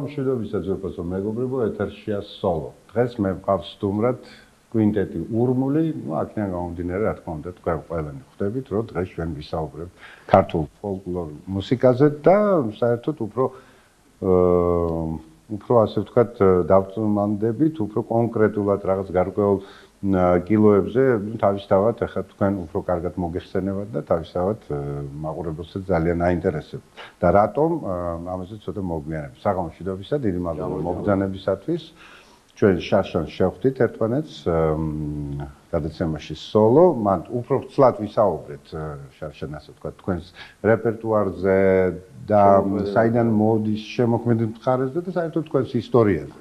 მშვიდობისა ძვირფასო მეგობრებო, ეთერშია სოლო. დღეს მე ვყავს სტუმრად კვინტეტი ურმული, აქედან გამომდინარე, რა თქმა უნდა, თქვენ ყველანი ხვდებით, რომ დღეს ჩვენ ვისაუბრებთ ქართულ ფოლკლორ მუსიკაზე და საერთოდ უფრო ასე ვთქვათ, დავწმანდებით, უფრო კონკრეტულად რაღაც გარკვეულ კილოებზე, თავისთავად, ახლა თქვენ უფრო კარგად მოგეხსენებათ და თავისთავად მაყურებელსაც ძალიან აინტერესებთ. და რატომ ამაზე ცოტა მოგვიანებით. საღამო მშვიდობისა, დიდი მადლობა მოგზანებისათვის. ჩვენ შარშან შევხვდით ერთმანეთს გადაცემაში სოლო, მან უფრო ცლად ვისაუბრეთ შარშან ასე ვთქვათ, თქვენს რეპერტუარზე და საიდან მოდის შემოქმედებით მხარეზე და საერთოდ თქვენს ისტორიაზე.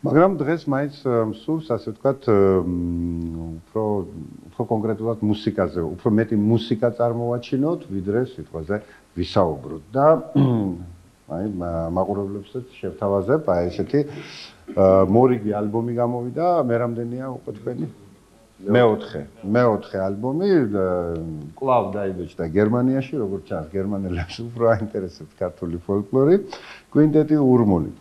მაგრამ დღეს მაინც მსურს ასე ვთქვათ, უფრო კონკრეტულად მუსიკაზე, უფრო მეტი მუსიკა წარმოვაჩინოთ, ვიდრე სიტყვაზე ვისაუბროთ და აი მაყურებლებსაც შევთავაზებ, აი ესეთი მორიგი ალბომი გამოვიდა, მე რამდენია უკვე თქვენი? მეოთხე ალბომი, კლავ დაიბეჭდა გერმანიაში, როგორც ჩანს, გერმანელებს უფრო აინტერესებს ქართული ფოლკლორი, კვინტეტი ურმული.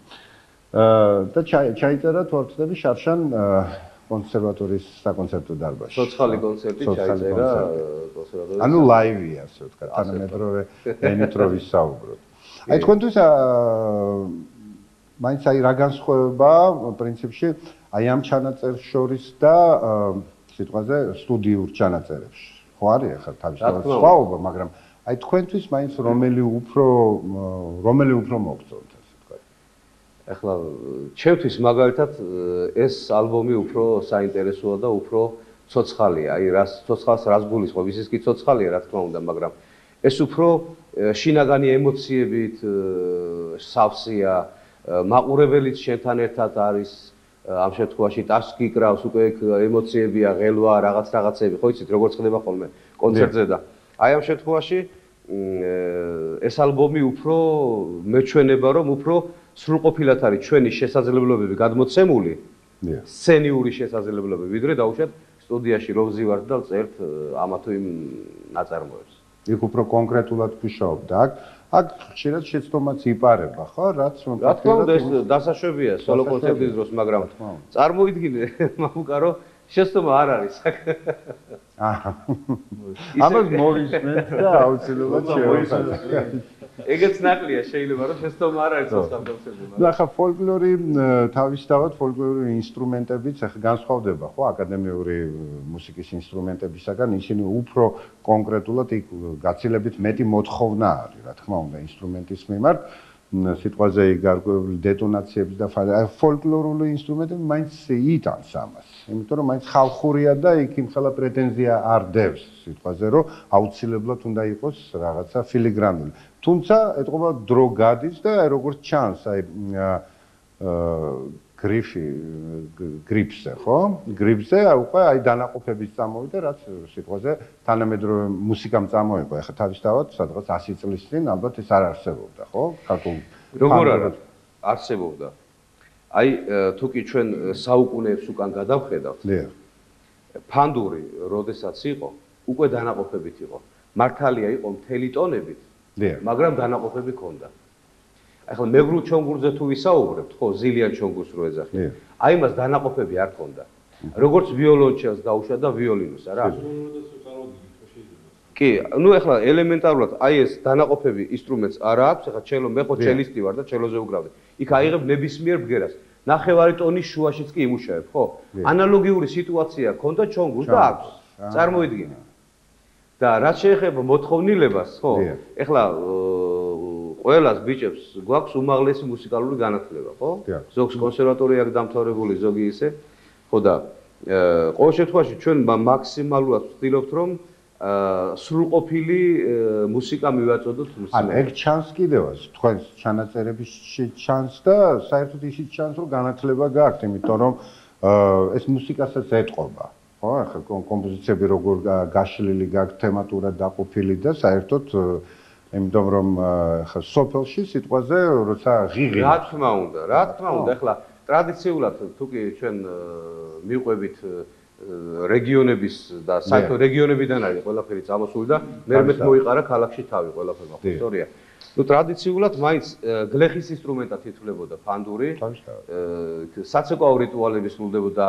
და ჩაიწერა თვალწინები შარშან კონსერვატორიის საკონცერტო დარბაზში. ცოცხალი კონცერტი ჩაიწერა კონსერვატორიის. ანუ ლაივია, ასე ვთქვათ, თანამედროვე ენით რო ვისაუბროთ. აი თქვენთვის მაინც აი რა განსხვავება პრინციპში აი ამ ჩანაწერს შორის და სიტყვაზე სტუდიურ ჩანაწერებში. ხო არის ახლა თავისთავად სხვაობა, მაგრამ აი თქვენთვის მაინც რომელი უფრო მოგწონთ? ახლა ჩემთვის მაგალითად ეს ალბომი უფრო საინტერესოა და უფრო ცოცხალია. აი რას ცოცხალს რას გულისხმობ? ისიც კი ცოცხალია, რა თქმა უნდა, მაგრამ ეს უფრო შინაგანი ემოციებით სავსეა, მაყურებელიც შენთან ერთად არის ამ შემთხვევაში ტას გიკრავს, უკვე ემოციებია, ღელვა, რაღაცები, ხო იცით, როგორც ხდება ხოლმე კონცერტზე და აი ამ შემთხვევაში ეს ალბომი უფრო მეჩვენება, რომ უფრო სრულყოფილად არის ჩვენი შესაძლებლობები გადმოცემული, სცენიური შესაძლებლობები, ვიდრე დაუშვათ სტუდიაში რო ვზივართ და წერთ ამა თუ იმ ნაწარმოებს. იქ უფრო კონკრეტულად ვშაობ და აქ ხშირად შეცდომაც იპარება, ხო? რაც რა თქმა უნდა ეს დასაშვებია სოლო კონცერტის დროს, მაგრამ წარმოიდგინე მამუკა რომ შეცდომა არ არის. ამას მოვისმენთ და აუცილებლად შევახსენებთ. ეგეც ნაკლია შეიძლება რომ შეცდომა არ არის ცოცხალ კონცერტზე. ნუ ახლა ფოლკლორი თავისთავად ფოლკლორული ინსტრუმენტებიც ახლა განსხვავდება, ხო, აკადემიური მუსიკის ინსტრუმენტებისაგან, ისინი უფრო კონკრეტულად იქ გაცილებით მეტი მოთხოვნა არის, რა თქმა უნდა, ინსტრუმენტის მიმართ. სიტყვაზე გარკვეული დეტონაციების და ფოლკლორული ინსტრუმენტები მაინც იტანს ამას. იმიტომ რომ მაინც ხალხურია და იქ იმხელა პრეტენზია არ დევს სიტყვაზე, რომ აუცილებლად უნდა იყოს რაღაცა ფილიგრანული. თუმცა ეთყობა დრო გადის და როგორც ჩანს, აი გრიფზე, ხო? გრიფზე უკვე აი დანაყოფების წამოვიდა, რაც სიტყვაზე თანამედროვე მუსიკამ წამოიღო. ახლა თავისთავად სადღაც 100 წლის წინ ალბათ ეს არ არსებობდა, ხო? ქართულ როგორ არა არსებობდა. აი თუ კი ჩვენ საუკუნეებს უკან გადავხედავთ, ფანდური, როდესაც იყო, უკვე დანაყოფებით იყო. მართალია იყო მთელი ტონებით, მაგრამ დანაყოფები ჰქონდა. ახლა მეგრულ ჩონგურზე თუ ვისაუბრებთ, ხო, ზილიან ჩონგურს რო ეძახით. აი მას დანაყოფები არ ჰქონდა. როგორც ვიოლონჩელს დაუშვა და ვიოლინოს, არა? კი, ნუ ახლა ელემენტარულად აი ეს დანაყოფები ინსტრუმენტს არ აქვს, ახლა ჩელო, მე ხო ჩელისტი ვარ და ჩელოზე ვგრავდი. იქ აიღებ ნებისმიერ ბგერას. ნახევარი ტონის შუაშიც კი იმუშავებ, ხო? ანალოგიური სიტუაცია ჰქონდა ჩონგურს და აქვს. წარმოიდგინე. და რაც შეეხება მოთხოვნილებას, ხო? ახლა ყველას ბიჭებს გვაქვს უმაღლესი მუსიკალური განათლება, ხო? ზოგს კონსერვატორია აქვს დამთავრებული, ზოგი ისე. ხო და ყოველ შემთხვევაში ჩვენ მაქსიმალურად ვცდილობთ, რომ სრულყოფილი მუსიკა მივაწოდოთ მუსიკას. ანუ ეგ ჩანს კიდევაც, თქვენს ჩანაწერებში ჩანს და საერთოდ ისიც ჩანს, რომ განათლება გაქვთ, იმიტომ რომ ეს მუსიკასაც ეტყობა. ხო, ახლა კომპოზიციები როგორ გაშლილი გაქვთ, თემატურად დაყოფილი და საერთოდ იმიტომ რომ ახლა სოფელში სიტყვაზე როცა ღიღი რა თქმა უნდა, ახლა ტრადიციულად თუ კი ჩვენ მივყვებით რეგიონების და საერთოდ რეგიონებიდან არის ყველაფერი წამოსული და მერმეთ მოიყარა ქალაქში თავი ყველაფერმა, ხო, ისტორია. ნუ ტრადიციულად მაინც გლეხის ინსტრუმენტად ითვლებოდა ფანდური. საცეკვაო რიტუალები სრულდებოდა,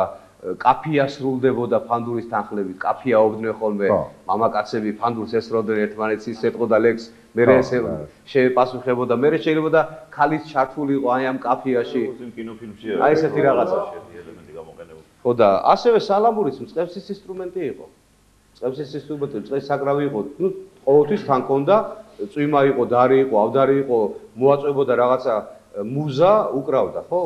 კაფია სრულდებოდა ფანდურის თანხლებით, კაფია ობდნენ ხოლმე მამაკაცები ფანდურს ესროდნენ ერთმანეთს ეთყო და ლექს, მერე ესე შეეპასუხებოდა, მერე შეიძლება ქალის ჩართული იყო აი ამ კაფიაში. კინოფილმში აი ესეთი რაღაცა ელემენტი გამოყენებული. ხო და ასევე სალამურიც მწყებსის ინსტრუმენტი იყო. მწყებსის ინსტრუმენტი, მწყების საკრავი იყო, ნუ ყოველთვის თან ქონდა, წვიმა იყო, დარი იყო, ავდარი იყო, მოაწვებოდა რაღაცა მუზა უკრავდა, ხო?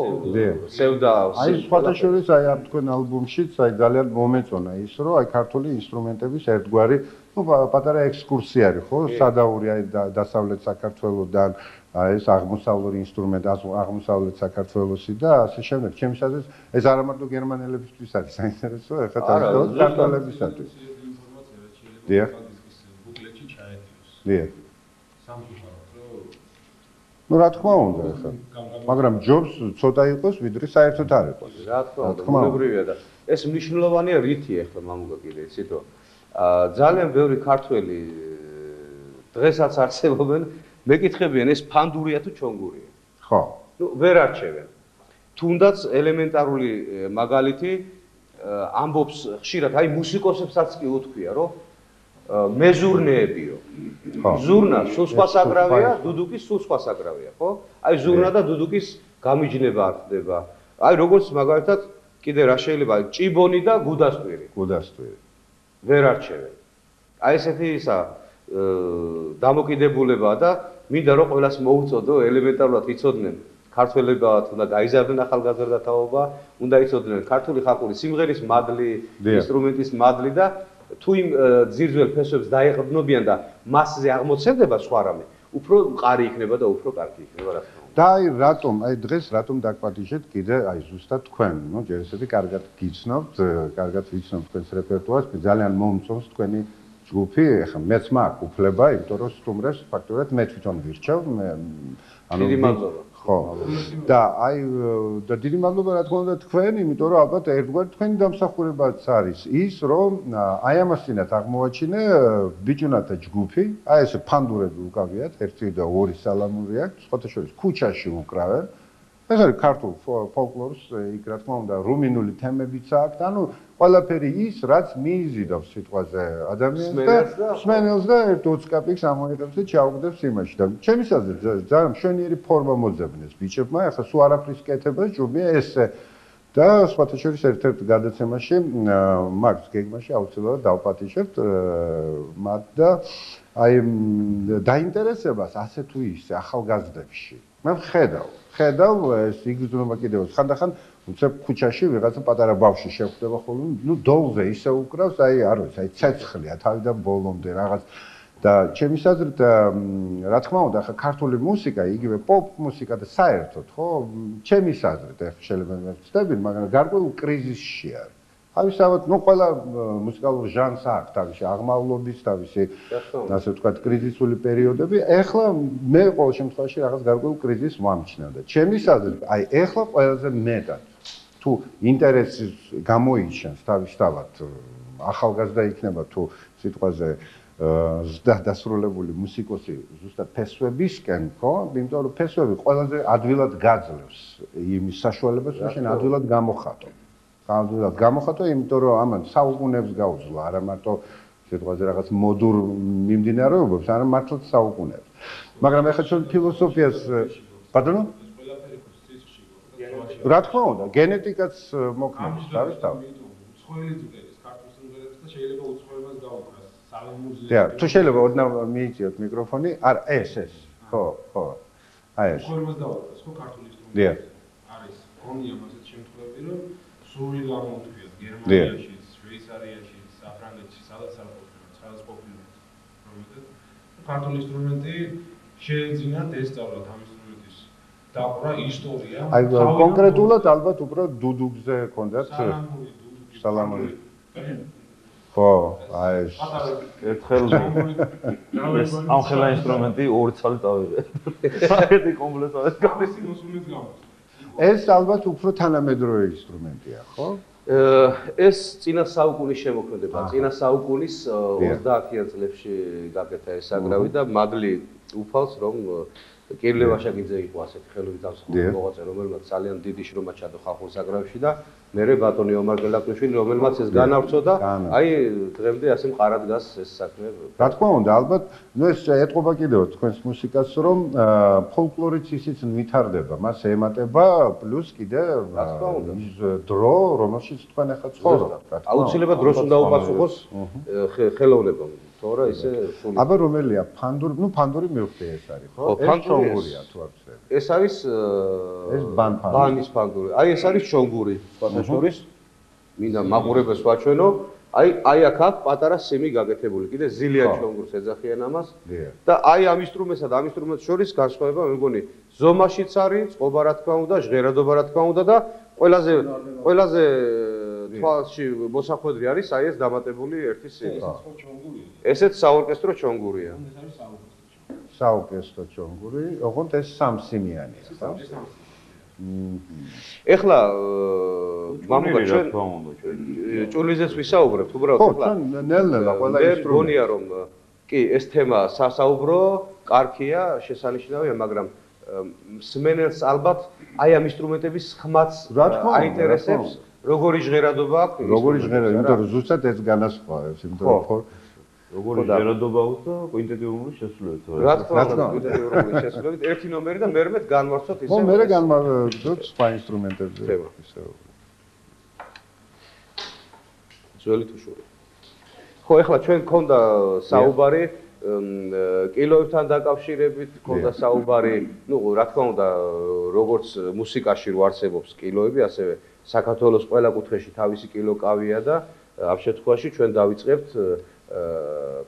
სევდა. აი სხვათა შორის აი ამ თქვენ ალბომშიც აი ძალიან მომეწონა ის, რომ აი ქართული ინსტრუმენტების ერთგვარი, ნუ პატარა ექსკურსია არის, ხო? სადაური აი დასავლეთ საქართველოსდან აი ეს აღმოსავლური ინსტრუმენტი, აღმოსავლეთ საქართველოსი და ასე შემდეგ. ჩემს აზრით ეს არა მარტო გერმანელებისთვის არის საინტერესო, ეხლა თავისთავად ქართველებისათვის. დიახ. ბუკლეტში ჩაეთიოს. დიახ. სამწუხაროდ, რომ ну რა თქმა უნდა ახლა მაგრამ ჯობს ცოტა იყოს ვიდრე საერთოდ არ იყოს რა თქმა უნდა ბუნებრივია და ეს მნიშვნელოვანია რითი ახლა მამუკა კიდე იცით რომ ძალიან ბევრი ქართველი დღესაც არსებობენ მეკითხებიან ეს ფანდურია თუ ჩონგურია ხო ну ვერ არჩევენ თუნდაც ელემენტარული მაგალითი ამბობს ხშირად აი მუსიკოსებსაც კი უთქვია რომ მეზურნეებიო. ზურნა სულ სხვა საკრავია, დუდუკის სულ სხვა საკრავია, ხო? აი ზურნა და დუდუკის გამიჯნება არ ხდება. აი როგორც მაგალითად კიდე რა შეიძლება ჭიბონი და გუდასტვირი. გუდასტვირი. ვერ არჩევენ. აი ესეთი ისა დამოკიდებულებაა და მინდა რომ ყველას მოუწოდო ელემენტარულად იცოდნენ ქართველებად უნდა გაიზარდნენ ახალგაზრდათაობა, უნდა იცოდნენ ქართული ხალხური სიმღერის მადლი, ინსტრუმენტის მადლი და თუ იმ ძირძველ ფესვებს დაეყრდნობიან და მასზე აღმოცენდება სხვა რამე, უფრო მყარი იქნება და უფრო კარგი იქნება რა თქმა უნდა. და აი რატომ, აი დღეს რატომ დაგპატიჟეთ კიდე აი ზუსტად თქვენ, ნუ ჯერ ისეთი კარგად გიცნობთ, კარგად ვიცნობთ თქვენს რეპერტუარს, ძალიან მომწონს თქვენი ჯგუფი, ეხლა მეც მაქვს უფლება, იმიტომ რომ სტუმრებს ფაქტობრივად მე თვითონ ვირჩევ, ანუ დიდი მადლობა. ხო. და აი და დიდი მადლობა რა თქმა უნდა თქვენ, იმიტომ რომ ალბათ ერთგვარი თქვენი დამსახურებაც არის ის, რომ აი ამასინათ აღმოვაჩინე ბიჭუნათა ჯგუფი, აი ესე ფანდურები უკავიათ, ერთი და ორი სალამური აქვს, სხვათა შორის ქუჩაში უკრავენ. ეს არის ქართულ ფოლკლორს, იქ რა თქმა უნდა რუმინული თემებიც აქვს, ანუ ყველაფერი ის, რაც მიიზიდავს სიტყვაზე ადამიანს და მსმენელს და ერთ 20 კაპიკს ამოიღებს და ჩაუგდებს იმაში და ჩემის აზრით ძალიან მშვენიერი ფორმა მოძებნეს ბიჭებმა, ახლა სულ არაფრის კეთება ჯობია ესე და სხვათა შორის ერთ-ერთ გადაცემაში მაგს გეგმაში აუცილებლად დავპატიჟებთ მათ და აი დაინტერესებას ასე თუ ისე ახალგაზრდებში მე ხედავ ეს იგრძნობა კიდევ ხანდახან უცებ ქუჩაში ვიღაცა პატარა ბავშვი შეხვდება ხოლმე ნუ დოლზე ისე უკრავს აი არ ვიცი აი ცეცხლია თავიდან ბოლომდე რაღაც და ჩემის აზრით რა თქმა უნდა ახლა ქართული მუსიკა იგივე პოპ მუსიკა და საერთოდ ხო ჩემის აზრით ახლა შეიძლება მევცდები მაგრამ გარკვეულ კრიზისში არის თავისთავად ნუ ყველა მუსიკალურ ჟანრს აქვს თავისი აღმავლობის თავისი ასე ვთქვათ კრიზისული პერიოდები ახლა მე ყოველ შემთხვევაში რაღაც გარკვეულ კრიზისს ვამჩნევ და ჩემის აზრით აი ახლა ყველაზე მეტად თუ ინტერესი გამოიჩენს თავისთავად ახალგაზრდა იქნება თუ სიტყვაზე დასრულებული მუსიკოსი ზუსტად ფესვებისკენ, ხო? იმიტომ რომ ფესვები ყველაზე ადვილად გაძლევს იმის საშუალებას, რომ შენ ადვილად გამოხატო. ადვილად გამოხატო, იმიტომ რომ ამან საუკუნეებს გაუძლო, არა მარტო სიტყვაზე რაღაც მოდურ მიმდინარეობებს, არა მართლაც საუკუნეებს. მაგრამ ახლა ჩვენ ფილოსოფიას ბატონო რა თქმა უნდა, გენეტიკაც მოქმედებს თავისთავად. უცხოელი ძუგერის ქართულ სიმღერებს და შეიძლება უცხოელებას გაუკრას. და თუ შეიძლება ოდნავ მიიწიოთ მიკროფონი, არა ეს. ხო. აი ეს. უცხოელებას დაუკრას, ხო ქართული ინსტრუმენტი. არის გონია მასეთ შემთხვევები, რომ სრული გამოუჩვიათ გერმანიაში, შვეიცარიაში, საფრანგეთში, სადაც არ ყოფილა, სადაც ყოფილა. რომელი ქართული ინსტრუმენტი შეეძინათ ესწავლათ ამ ინსტრუმენტის დაყრა ისტორია. აი კონკრეტულად ალბათ უფრო დუდუგზე ქონდათ სალამური. ხო, აი ეს ერთხელ ამ ხელა ინსტრუმენტი ორი ცალი წავიღე. საკეთი კომპლექტად გამოსინოს უნდა გამოს. ეს ალბათ უფრო თანამედროვე ინსტრუმენტია, ხო? ეს წინა საუკუნის შემოქმედება, წინა საუკუნის 30-იან წლებში გაკეთა ეს საკრავი და მადლი უფალს რომ კირილე ვაშაკიძე იყო ასეთი ხელოვნური დამსახურებული მოღვაწე, რომელმაც ძალიან დიდი შრომა ჩადო ხალხურ საკრავში და მერე ბატონი ომარ გელაკვიშვილი, რომელმაც ეს განავრცო და აი დღემდე ასე მყარად დგას ეს საქმე. რა თქმა უნდა, ალბათ, ეს ეტყობა კიდევ თქვენს მუსიკას, რომ ფოლკლორიც ისიც ვითარდება, მას ემატება პლუს კიდე ის დრო, რომელშიც თქვენ ახლა ცხოვრობთ. აუცილებლად დროს უნდა უპასუხოს ხელოვნებამ. თორე ისე სულ აბა რომელია ფანდური, ну ფანდური მივხვდი ეს არის, ხო? ეს ჩონგურია თუ არ ვცდები. ეს არის ეს ბანის ფანდური. აი ეს არის ჩონგური, სხვადასხვის. მინდა მაყურებელს ვაჩვენო. აი აქ აქვს პატარა სიმი გაკეთებული. კიდე ზილია ჩონგურს ეძახიან ამას. და აი ამ ინსტრუმენტსა და ამ ინსტრუმენტს შორის განსხვავება მე მგონი ზომაშიც არის, წყობა რა თქმა უნდა, ჟღერადობა რა თქმა უნდა და ყველაზე თვალში მოსახვედრი არის აი ეს დამატებული ერთი სიმი. ესეც საორკესტრო ჩონგურია. საორკესტრო ჩონგური, ოღონდ ეს სამსიმიანია, ხო? ეხლა მამუკა ჩვენ ჭურვიზეც ვისაუბრებთ, უბრალოდ ეხლა ნელ-ნელა ყველა ინსტრუმენტი. გონია რომ კი ეს თემა სასაუბრო, კარგია, შესანიშნავია, მაგრამ მსმენელს ალბათ აი ამ ინსტრუმენტების ხმაც აინტერესებს, როგორი ჟღერადობა აქვს. როგორი ჟღერადობა, იმიტომ რომ ზუსტად ეს განასხვავებს, იმიტომ რომ როგორი ჟღერადობა აქვს და კვინტეტიური შესრულებით. რა თქმა უნდა, კვინტეტიური შესრულებით ერთი ნომერი და მერმეთ განვარცოთ ისე. ხო, მერე განვარცოთ სხვა ინსტრუმენტებზე ისე. ძველი თუშური. ხო, ეხლა ჩვენ გქონდა საუბარი კილოებთან დაკავშირებით, გქონდა საუბარი, ну, რა თქმა უნდა, როგორც მუსიკაში რო არსებობს კილოები, ასევე საქართველოს ყველა კუთხეში თავისი კილოკავია და ამ შემთხვევაში ჩვენ დავიწყებთ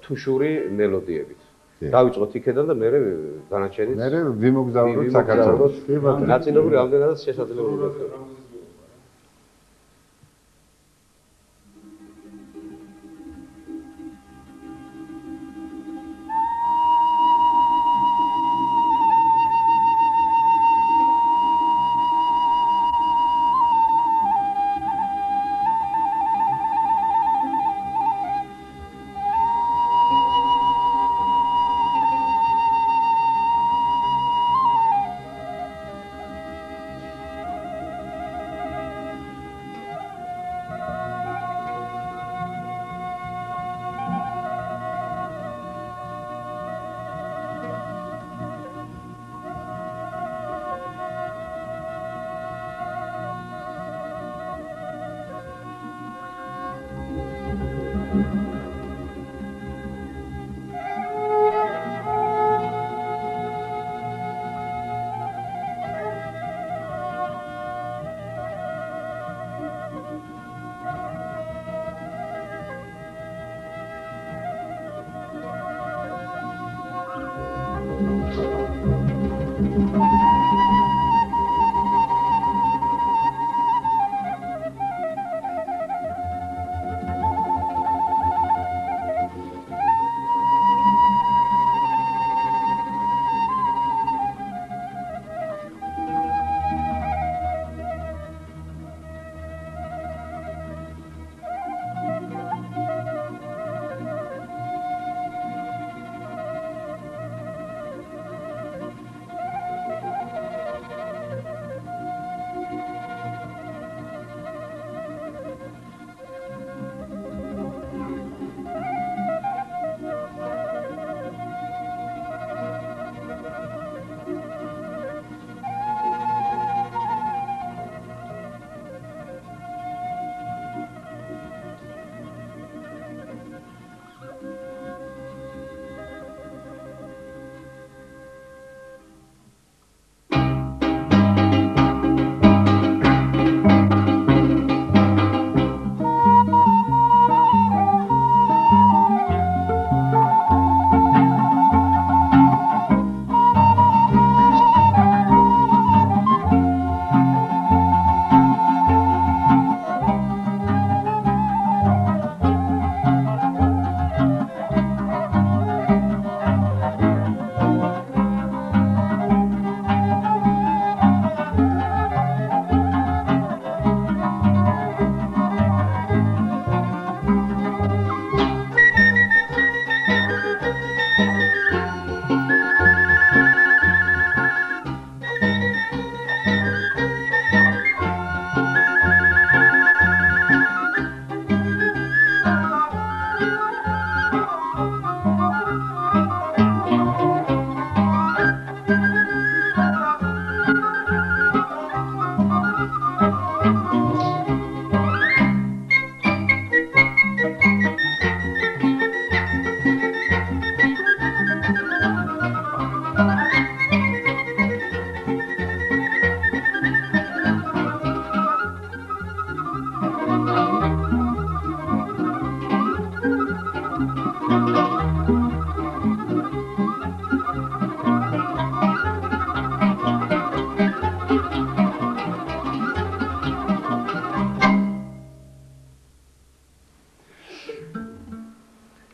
თუშური მელოდიებით. დავიწყოთ იქედან და მერე განაჩენით. მერე ვიმოგზავნოთ საქართველოს. კი ბატონო. ნაწილობრივ რამდენადაც შესაძლებელი იქნება.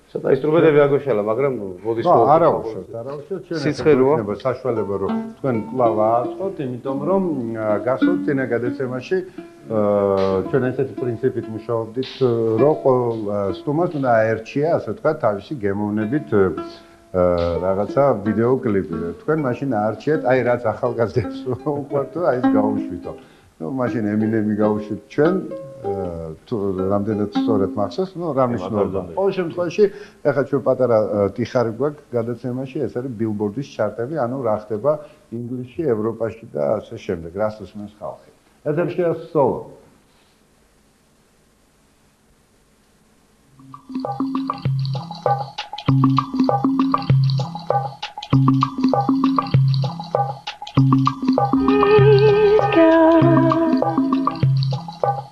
ცოტა ინსტრუმენტები აგვეშალა, მაგრამ მოდის არავშოთ, ჩვენ საშუალება რომ თქვენ კვლავ ააწყოთ, იმიტომ რომ გასულ წინა გადაცემაში ჩვენ ესეთი პრინციპით მუშაობდით, რომ სტუმარს უნდა აერჩია, ასე ვთქვათ, თავისი გემოვნებით რაღაცა ვიდეო კლიპი. თქვენ მაშინ აარჩიეთ, აი რაც ახალგაზრდებს უყვართ, აი ეს გაუშვითო. მაშინ ემინემი გაუშვით ჩვენ თუ რამდენად სწორად მახსოვს, რა მნიშვნელობა. ყოველ შემთხვევაში, ეხლა ჩვენ პატარა ტიხარი გვაქვს გადაცემაში, ეს არის ბილბორდის ჩარტები, ანუ რა ხდება ინგლისში, ევროპაში და ასე შემდეგ, რას უსმენს ხალხი. ეთერში სოლო.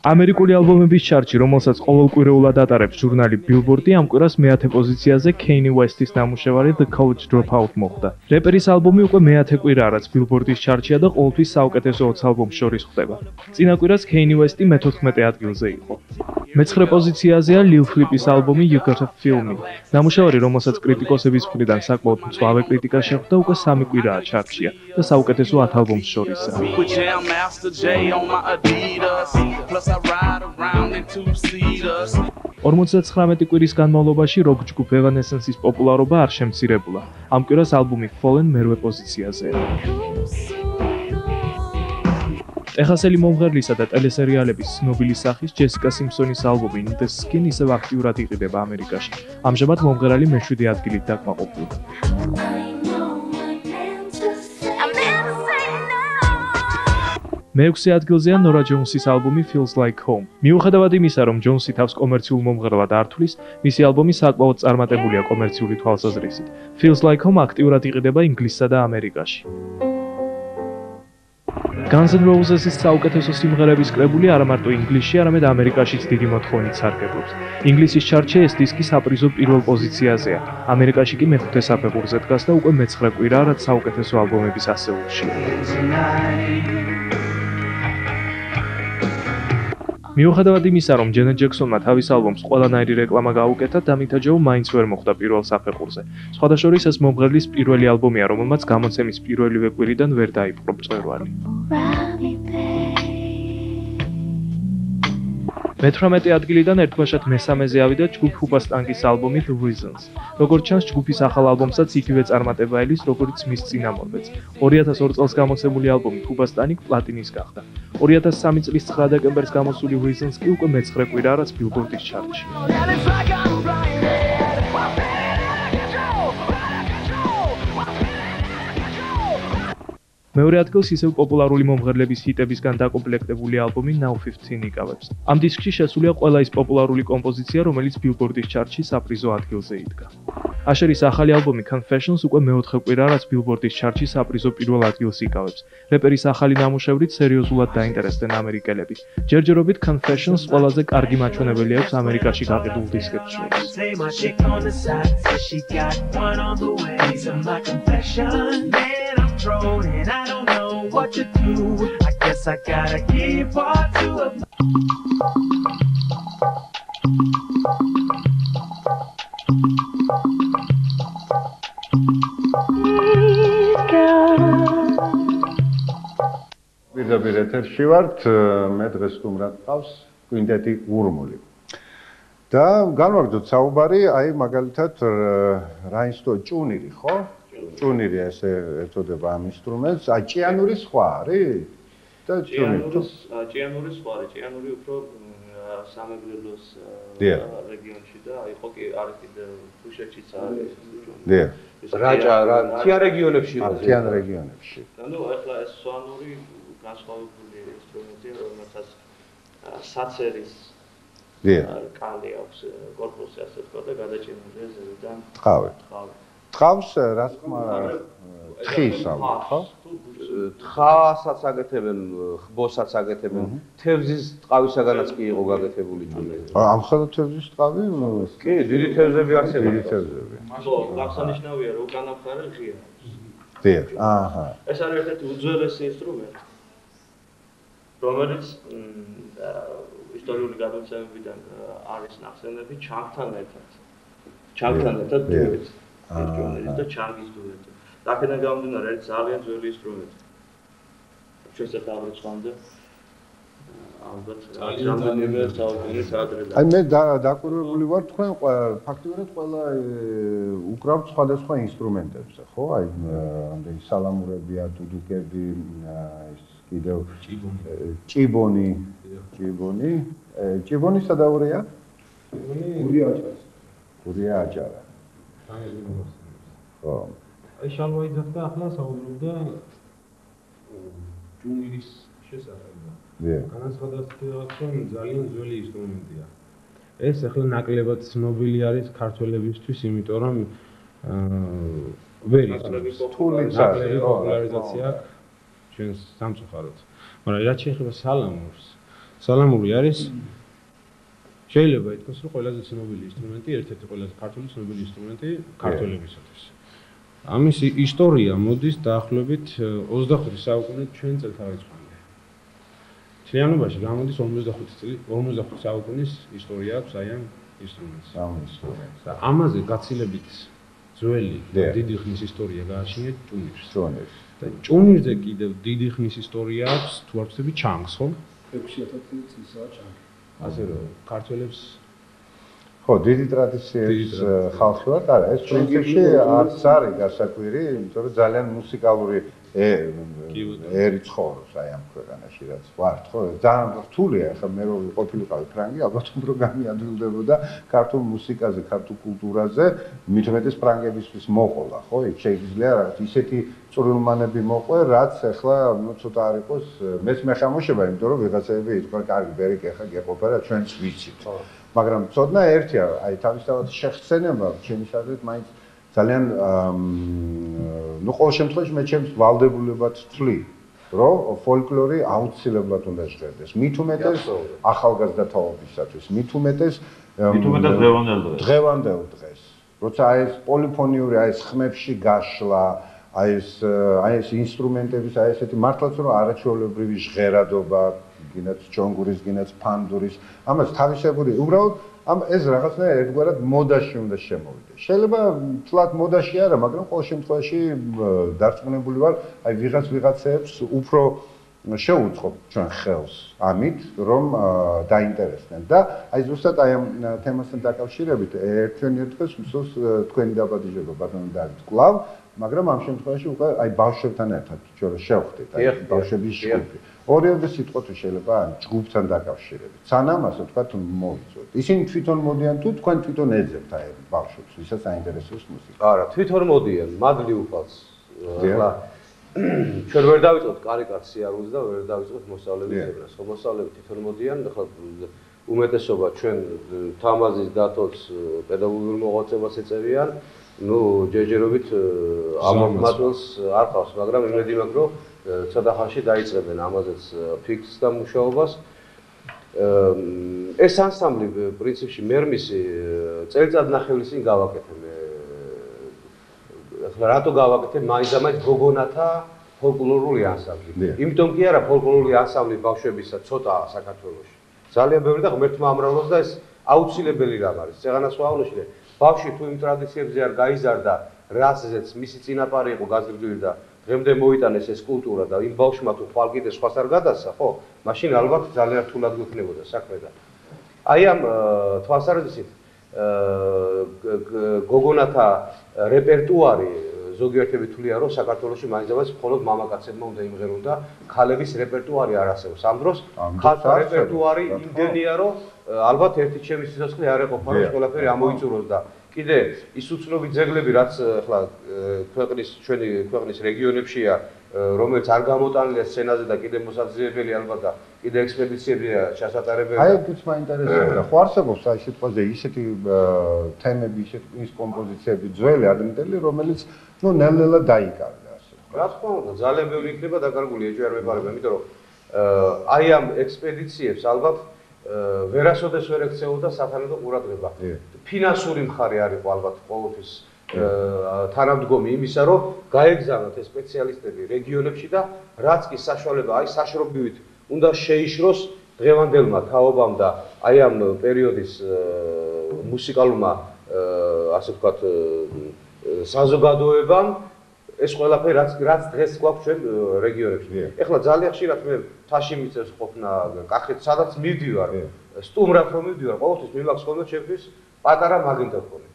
ამერიკული ალბომების ჩარტში, რომელსაც ყოველკვირეულად ატარებს ჟურნალი Billboard-ი, ამ კვირას მე-10 პოზიციაზე Kanye West-ის ნამუშევარი The College Dropout მოხვდა. რეპერის ალბომი უკვე მე-10 კვირაა, რაც Billboard-ის ჩარტშია და ყოველთვის საუკეთესო 20 ალბომს შორის ხვდება. წინა კვირას Kanye West-ი მე-14 ადგილზე იყო. მე-9 პოზიციაზეა Lil Flip-ის ალბომი You Gotta Feel Me. ნამუშევარი, რომელსაც კრიტიკოსების მხრიდან საკმაოდ მწვავე კრიტიკა შეხვდა, უკვე 3 კვირაა ჩარტშია და საუკეთესო 10 ალბომს შორისაა. 59 კვირის განმავლობაში როკ ჯგუფ Evanescence-ის პოპულარობა არ შემცირებულა. ამ კვირას ალბომი Fallen მერვე პოზიციაზეა. ტეხასელი მომღერლისა და ტელესერიალების ცნობილი სახის ჯესიკა სიმპსონის ალბომი In the Skin ისევ აქტიურად იყიდება ამერიკაში. ამჟამად მომღერალი მე-7 ადგილით დაკმაყოფილდა. მე-6 ადგილზეა Norah Jones-ის ალბომი Feels Like Home. მიუხედავად იმისა, რომ ჯონსი თავს კომერციულ მომღერლად არ თვლის, მისი ალბომი საკმაოდ წარმატებულია კომერციული თვალსაზრისით. Feels Like Home აქტიურად იყიდება ინგლისსა და ამერიკაში. Guns N' Roses-ის საუკეთესო სიმღერების კრებული არა მარტო ინგლისში, არამედ ამერიკაშიც დიდი მოთხოვნით სარგებლობს. ინგლისის ჩარტში ეს დისკი საპრიზო პირველ პოზიციაზეა. ამერიკაში კი მე-5 საფეხურზე დგას და უკვე მე-9 კვირაა, რაც საუკეთესო ალბომების ასეულში. მიუხედავად იმისა, რომ ჯენეტ ჯექსონმა თავის ალბომს ყველანაირი რეკლამა გაუკეთა, დამიტა ჯოუ მაინც ვერ მოხვდა პირველ საფეხურზე. სხვადასხვა ეს მომღერლის პირველი ალბომია, რომელმაც გამოცემის პირველივე კვირიდან ვერ დაიპყრო მწვერვალი. მე-18 ადგილიდან ერთგვარად მე-3-ზე ავიდა ჯგუფ ჰუბასტანგის ალბომი The Reasons. როგორც ჩანს, ჯგუფის ახალ ალბომსაც იგივე წარმატება ელის, როგორც მის წინამორბედს. 2002 წელს გამოცემული ალბომი ჰუბასტანი პლატინის გახდა. 2003 წლის 9 დეკემბერს გამოსული Reasons კი უკვე მე-9 კვირაა, რაც Billboard-ის ჩარტში. მეორე ადგილს ისევ პოპულარული მომღერლების ჰიტებისგან დაკომპლექტებული ალბომი Now 15 იკავებს. ამ დისკში შესულია ყველა ის პოპულარული კომპოზიცია, რომელიც Billboard-ის ჩარტში საპრიზო ადგილზე იდგა. Asher-ის ახალი ალბომი Confessions უკვე მე-4 კვირაა, რაც Billboard-ის ჩარტში საპრიზო პირველ ადგილს იკავებს. რეპერის ახალი ნამუშევრით სერიოზულად დაინტერესდნენ ამერიკელები. ჯერჯერობით Confessions ყველაზე კარგი მაჩვენებელი აქვს ამერიკაში გაყიდულ დისკებს შორის. And I don't know what to do. I guess I gotta keep on to it. ვიდრე ეთერში ვართ, მე დღეს სტუმრად ყავს კვინტეტი გურმული. და განვაგრძოთ საუბარი, აი მაგალითად რაინსტო ჭუნირი, ხო? ჭუნირი ესე ეწოდება ამ ინსტრუმენტს, ჭიანური სხვა არის? და ჭიანური სხვა არის, ჭიანური უფრო სამეგრელოს რეგიონში და იყო კი არის კიდე თუშეთშიც არის. დიახ. რა თიან რეგიონებში იყო? თიან რეგიონებში. ანუ ახლა ეს სვანური განსხვავებული ინსტრუმენტია, რომელსაც საცერის კალი აქვს კორპუსი ასე ვთქვა და გადაჭიმულია ზედიდან ტყავი. ტყავს რა თქმა თხის ალბათ, ხო? თხასაც აკეთებენ, ხბოსაც აკეთებენ. თევზის ტყავისაგანაც კი იყო გაკეთებული ჭუნერი. ამ ხალხ თევზის ტყავი? კი, დიდი თევზები არსებობს. დიდი თევზები. ხო, აღსანიშნავია, რომ განაფხარე ღია. დიახ, აჰა. ეს არის ერთ-ერთი უძველესი ინსტრუმენტი, რომელიც ისტორიული გადაცემებიდან არის ნახსენები ჩანგთან ერთად. ჩანგთან ერთად დუეტი. ერჯონელის და ჩანგის დუეტი. აქედან გამომდინარე არის ძალიან ძველი ინსტრუმენტი. ჩვენს ახალგაზრდამდე ალბათ რამდენიმე საუკუნის ადრე. აი მე დაკვირვებული ვარ თქვენ ფაქტობრივად ყველა უკრავთ სხვადასხვა ინსტრუმენტებზე, ხო? აი ამდენი სალამურებია, დუდუკები, ის კიდევ ჭიბონი. ჭიბონი სადაურია? გურია აჭარა. ხო. აი შალვაიძე და ახლა საუბრობდა ჯუნგლის შესახებ. განაცხადა, რომ ძალიან ძველი ინსტრუმენტია. ეს ახლა ნაკლებად ცნობილი არის ქართველებისთვის, იმიტომ რომ ვერ იწვევს ნაკლები პოპულარიზაცია ჩვენს სამწუხაროდ. მაგრამ რაც შეეხება სალამურს, სალამური არის შეიძლება ითქვას, რომ ყველაზე ცნობილი ინსტრუმენტი, ერთ-ერთი ყველაზე ქართული ცნობილი ინსტრუმენტი ქართველებისათვის. ამის ისტორია მოდის დაახლოებით 25 საუკუნით ჩვენ წელთაღრიცხვამდე. მთლიანობაში გამოდის 45 საუკუნის ისტორია აქვს აი ამ ინსტრუმენტს. ამაზე გაცილებით ძველი დიდი ხნის ისტორია გააჩნია ჭუნირს. და ჭუნირზე კიდევ დიდი ხნის ისტორია აქვს თუ არ ვცდები ჩანგს, ხო? 6000 წლისაა ჩანგი. ასე რომ ქართველებს ხო, დიდი ტრადიციის ხალხი ვართ, არა, ეს პრინციპში არც არის გასაკვირი, იმიტომ რომ ძალიან მუსიკალური ერი ცხოვრობს აი ამ ქვეყანაში, რაც ვართ, ხო? ძალიან რთულია, ახლა მე რო ყოფილიყავი ფრანგი, ალბათ უფრო გამიადვილდებოდა ქართულ მუსიკაზე, ქართულ კულტურაზე, მით უმეტეს ფრანგებისთვის მოყოლა, ხო? იქ შეიძლება რაღაც ისეთი წვრილმანები მოყვე, რაც ახლა ცოტა არ იყოს, მეც მეხამოშება, იმიტომ რომ ვიღაცები ითქვა, კარგი, ბერიკი ახლა გეყოფა რა ჩვენც ვიცით. მაგრამ ცოდნა ერთია, აი თავისთავად შეხსენება, ჩემი აზრით, მაინც ძალიან ნუ ყოველ შემთხვევაში მე ჩემს ვალდებულებად ვთვლი, რომ ფოლკლორი აუცილებლად უნდა ჟღერდეს. მით უმეტეს ახალგაზრდა თაობისათვის, მით უმეტეს დღევანდელ დღეს. როცა აი ეს პოლიფონიური, აი ეს ხმებში გაშლა, აი ეს ინსტრუმენტების, აი ესეთი მართლაც რომ არაჩვეულებრივი ჟღერადობა გინაც ჯონგურის, გინაც ფანდურის, ამას თავისებური, უბრალოდ ეს რაღაცნაირად ერთგვარად მოდაში უნდა შემოვიდეს. შეიძლება თლად მოდაში არა, მაგრამ ყოველ შემთხვევაში დარწმუნებული ვარ, აი ვიღაცებს უფრო შეუწყობ ჩვენ ხელს ამით, რომ დაინტერესდნენ და აი ზუსტად აი ამ თემასთან დაკავშირებით ერთვენიერ დღეს მსოს თქვენი დაბადიშება ბატონო დავით კლავ, მაგრამ ამ შემთხვევაში უკვე აი ბავშვებთან ერთად ჩვენ შევხვდით, აი ბავშვების ჯგუფი. ორივე სიტყვა თუ შეიძლება ჯგუფთან დაკავშირებით. სანამ ასე ვთქვათ მოვიწვევთ. ისინი თვითონ მოდიან თუ თქვენ თვითონ ეძებთ აი ბავშვებს, ვისაც აინტერესებს მუსიკა. არა, თვითონ მოდიან, მადლი უფალს. ახლა ჩვენ ვერ დავიწყოთ კარიკატს სიარულს და ვერ დავიწყოთ მოსწავლების ძებრას. ხო, მოსწავლეები თვითონ მოდიან, ახლა უმეტესობა ჩვენ თამაზის დათოს პედაგოგიურ მოღვაწეობას ეწევიან. ნუ ჯერჯერობით ამომხატველს არ ყავს, მაგრამ იმედი მაქვს, რომ ცოტა ხანში დაიწყებენ ამაზეც ფიქსს და მუშაობას. ეს ანსამბლი პრინციპში მერმისი წელიწადნახევრის წინ გავაკეთე მე. ახლა რატო გავაკეთე? მაინც გოგონათა ფოლკლორული ანსამბლი. იმიტომ კი არა ფოლკლორული ანსამბლი ბავშვებისა ცოტაა საქართველოში. ძალიან ბევრი და ღმერთმა ამრავლოს და ეს აუცილებელი რამ არის. წეღანასვაუნოში ბავშვი თუ იმ ტრადიციებზე არ გაიზარდა, რაზეც მისი წინაპარი იყო გაზრდილი და დღემდე მოიტანეს ეს კულტურა და იმ ბავშვმა თუ ხვალ კიდე სხვას არ გადასცა, ხო? მაშინ ალბათ ძალიან რთულად გვექნებოდა საქმე და აი ამ თვალსაზრისით გოგონათა რეპერტუარი ზოგიერთები თვლიან, რომ საქართველოში მაინც მხოლოდ მამაკაცებმა უნდა იმღერონ და ქალების რეპერტუარი არ არსებობს. ამ დროს ქალთა რეპერტუარი იმდენია, რომ ალბათ ერთი ჩემი სიცოცხლე არ ეყოფა, რომ ყველაფერი ამოიწუროს და კიდე ის უცნობი ძეგლები, რაც ახლა ჩვენი ქვეყნის რეგიონებშია, რომელიც არ გამოტანილია სცენაზე და კიდე მოსაძიებელი ალბათ და კიდე ექსპედიციებია ჩასატარებელი. აი ეს მაინტერესებდა. ხო არსებობს აი სიტყვაზე ისეთი თემები, ისეთი კომპოზიციები ძველი ადრინდელი, რომელიც ნუ ნელ-ნელა დაიკარგა ასე. რა თქმა უნდა, ძალიან ბევრი იქნება დაკარგული, ეჭვი არ მეპარება, იმიტომ რომ აი ამ ექსპედიციებს ალბათ ვერასოდეს ვერ ექცეოდა სათანადო ყურადღება. ფინანსური მხარე არ იყო ალბათ ყოველთვის თანამდგომი იმისა, რომ გაეგზავნათ ეს სპეციალისტები რეგიონებში და რაც კი საშუალება, აი საშრობივით უნდა შეიშროს დღევანდელმა თაობამ და აი ამ პერიოდის მუსიკალურმა ასე ვთქვათ, საზოგადოებამ ეს ყველაფერი რაც დღეს გვაქვს ჩვენ რეგიონებში. ეხლა ძალიან ხშირად მე თაში მიწევს ყოფნა კახეთ, სადაც მივდივარ, სტუმრად რომ მივდივარ, ყოველთვის მიმაქვს ხოლმე ჩემთვის პატარა მაგნიტოფონი.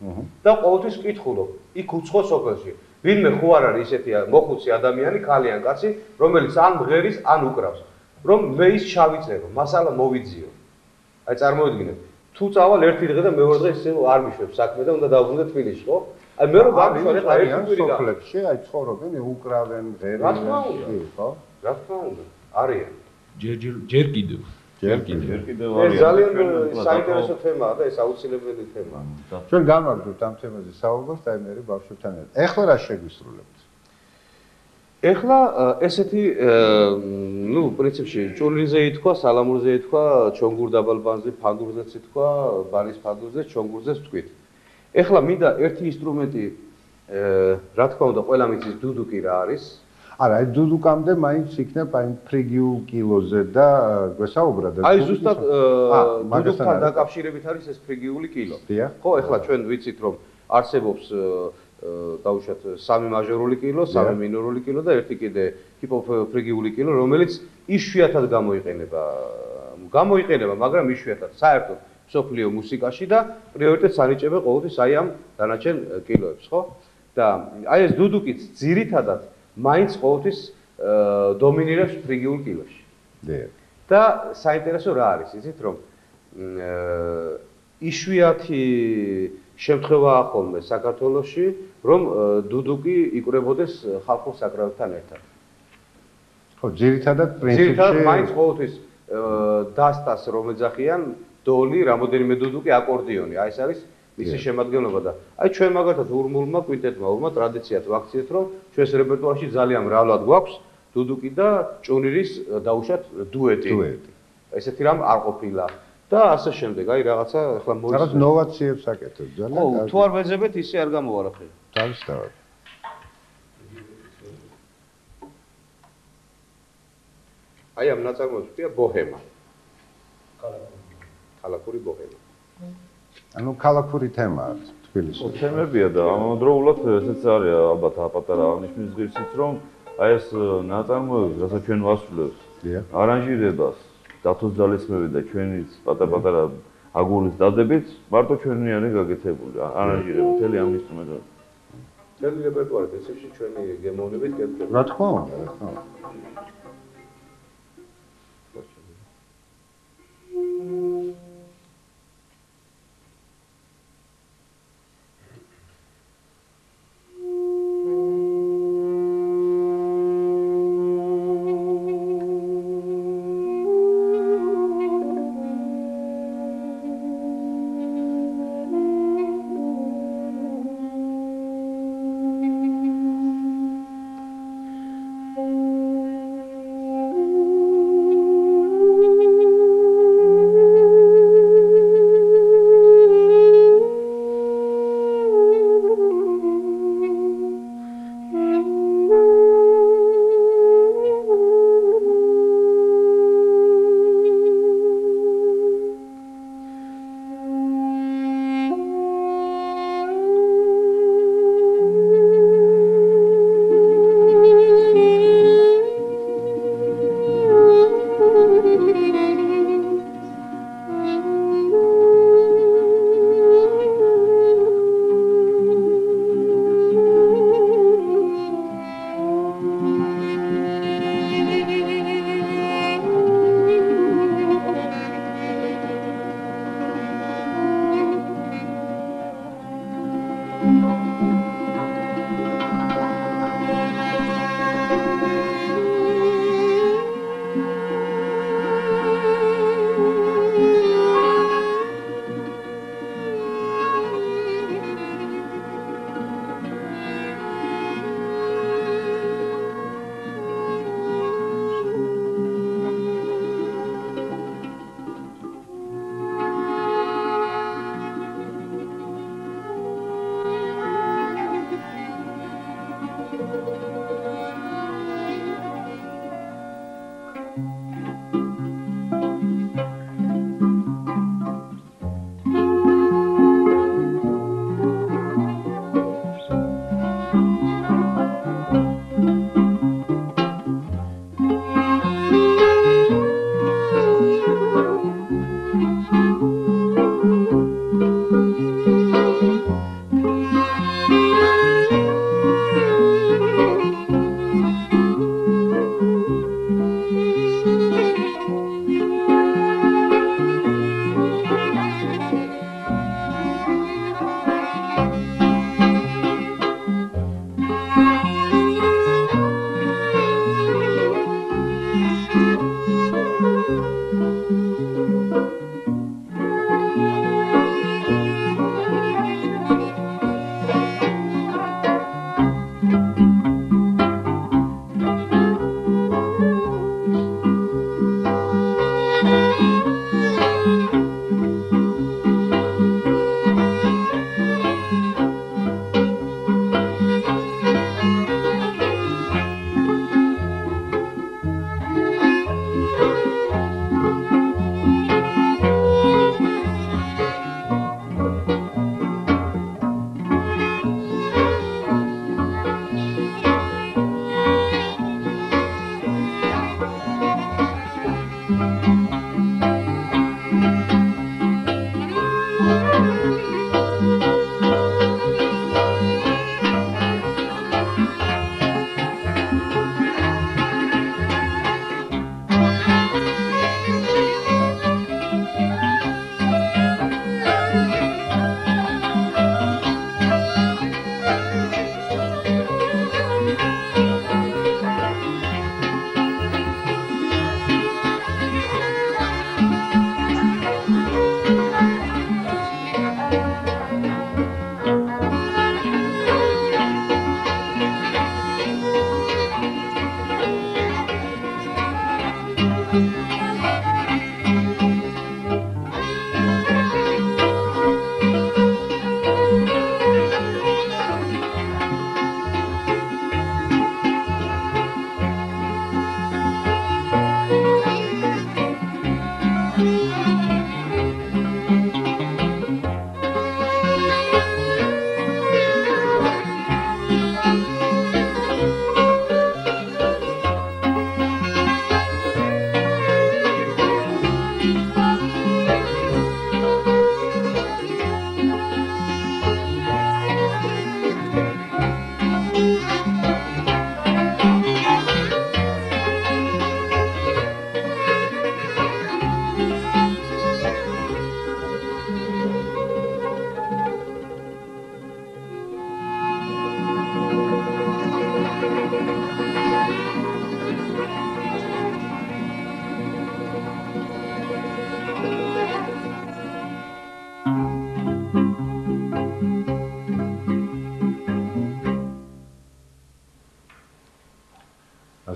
და ყოველთვის ვკითხულობ, იქ უცხო სოფელში, ვინმე ხო არ არის ისეთი მოხუცი ადამიანი, ქალი ან კაცი, რომელიც ან მღერის, ან უკრავს, რომ მე ის ჩავიწერო, მასალა მოვიძიო. აი წარმოიდგინეთ, თუ წავალ ერთი დღე და მეორე დღე ისე არ მიშვებს საქმე და უნდა დავბრუნდე თბილისში, ხო? აი მე რომ გამიშვა ეხლა ერთი კვირი და სოფლებში აი ცხოვრობენ, უკრავენ, ღერიან, ხო? რა თქმა უნდა, არიან. ჯერ კიდევ ეს ძალიან საინტერესო თემაა და ეს აუცილებელი თემაა. ჩვენ გამარჯვებთ ამ თემაზე საუბრს და მე ბავშვებთან ერთად. ეხლა რა შეგვისრულებთ? ეხლა ესეთი ნუ პრინციპში ჭურლიზე ითქვა, სალამურზე ითქვა, ჩონგურ დაბალბანზე, ფაგურზეც ითქვა, ბარის ფაგურზე, ჩონგურზეც ვთქვით. ეხლა მინდა ერთი ინსტრუმენტი რა თქმა უნდა ყველა მიცის დუდუკი რა არის. არა, აი დუდუკამდე მაინც იქნება აი ფრიგიულ კილოზე და გვესაუბრა და აი ზუსტად დუდუკთან დაკავშირებით არის ეს ფრიგიული კილო. ხო, ეხლა ჩვენ ვიცით რომ არსებობს დაუშვათ სამი მაჟორული კილო, სამი მინორული კილო და ერთი კიდე ჰიპოფრიგიული კილო, რომელიც იშვიათად გამოიყენება, მაგრამ იშვიათად საერთოდ მსოფლიო მუსიკაში და პრიორიტეტს ანიჭებენ ყოველთვის აი ამ დანარჩენ კილოებს, ხო? და აი ეს დუდუკიც ძირითადად მაინც ყოველთვის დომინირებს ფრიგიულ კილოში. და საინტერესო რა არის, იცით რომ იშვიათი შემთხვევაა ხოლმე საქართველოში, რომ დუდუკი იკვრებოდეს ხალხურ საკრავებთან ერთად. ხო, ძირითადად პრინციპში ძირითადად მაინც ყოველთვის დასტას რომ ეძახიან დოლი, რამოდენიმე დუდუკი, აკორდიონი. აი ეს არის მისი შემადგენლობა და აი ჩვენ მაგალითად ურმულმა კვინტეტმა ურმა ტრადიციად ვაქციეთ, რომ ჩვენს რეპერტუარში ძალიან მრავლად გვაქვს დუდუკი და ჭუნირის დაუშვათ დუეტი. ესეთი რამ არ ყოფილა. და ასე შემდეგ, აი რაღაცა ახლა მოიცვა. რაღაც ნოვაციებს აკეთებს ძალიან. ხო, თუ არ ვეძებეთ, ისე არ გამოვა არაფერი. თავისთავად. აი ამ ნაწარმოებს ვთქვია ბოჰემა. ქალაქური ბოჰემა. ანუ ქალაქური თემაა თბილისში. თემებია და ამავდროულად ესეც არის ალბათ პატარა აღნიშნის ღირსიც, რომ აი ეს ნაწარმოები, რასაც ჩვენ ვასრულებთ, არანჟირებას დათოს ძალისხმევი და ჩვენიც პატარ-პატარა აგურის დადებით მარტო ჩვენი არის გაკეთებული არანჟირება მთელი ამ ინსტრუმენტად. მთელი რეპერტუარი პრინციპში ჩვენი გემოვნებით გეთქვია. რა თქმა უნდა, რა თქმა უნდა.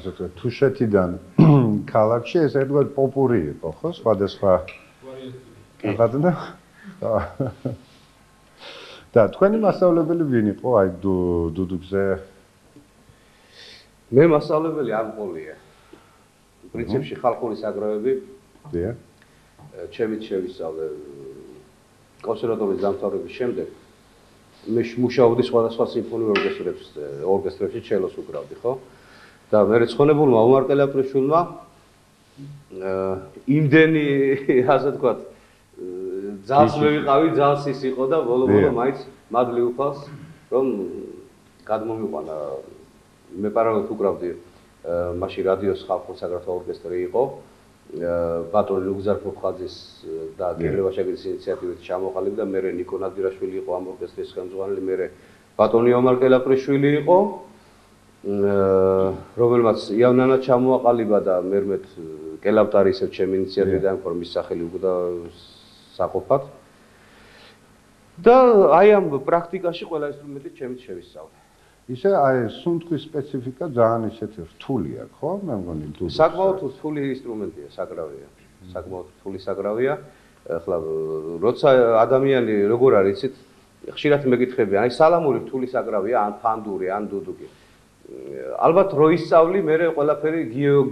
ასე ვთქვათ, თუშეთიდან ქალაქში ეს ერთგვარ პოპური იყო, ხო? სხვადასხვა ვარიანტი. და თქვენი მასწავლებელი ვინ იყო აი დუდუგზე? მე მასწავლებელი არ მყოლია. პრინციპში ხალხური საგროვები. დიახ. ჩემით შევისწავლე კონსერვატორიის დამთავრების შემდეგ. მე მუშაობდი სხვადასხვა სიმფონიურ ორკესტრებში, ჩელოს უკრავდი, ხო? და მე ცხონებულმა ომარ ყელაპრიშვილმა იმდენი, ასე ვთქვათ, ძალს მე ვიყავი, ძალს ის იყო და ბოლო-ბოლო მაინც მადლი უფალს, რომ გადმომიყვანა. მე პარალელურად უკრავდი მაშინ რადიოს ხალხურ საქართველოს ორკესტრი იყო. ბატონი ლუგზარ ფოხაძის და გიორგი ვაშაკიძის ინიციატივით ჩამოყალიბდა და მე ნიკო ნადირაშვილი იყო ამ ორკესტრის ხელმძღვანელი, მე ბატონი ომარ ყელაპრიშვილი იყო, რომელმაც იავნანა ჩამოაყალიბა და მერმეთ კელაპტარი ისევ ჩემი ინიციატივით დაემხო მის სახელი უკვე საყოფად. და აი ამ პრაქტიკაში ყველა ინსტრუმენტი ჩემით შევისწავლე. ისე აი სუნთქვის სპეციფიკა ძალიან ისეთი რთულია, ხო? მე მგონი დუდუგზე. საკმაოდ რთული ინსტრუმენტია, საკრავია. საკმაოდ რთული საკრავია. ახლა როცა ადამიანი როგორ არის, იცით, ხშირად მეკითხები, აი სალამური რთული საკრავია, ან ფანდური, ან დუდუგი. ალბათ რო ისწავლი, მე ყველაფერი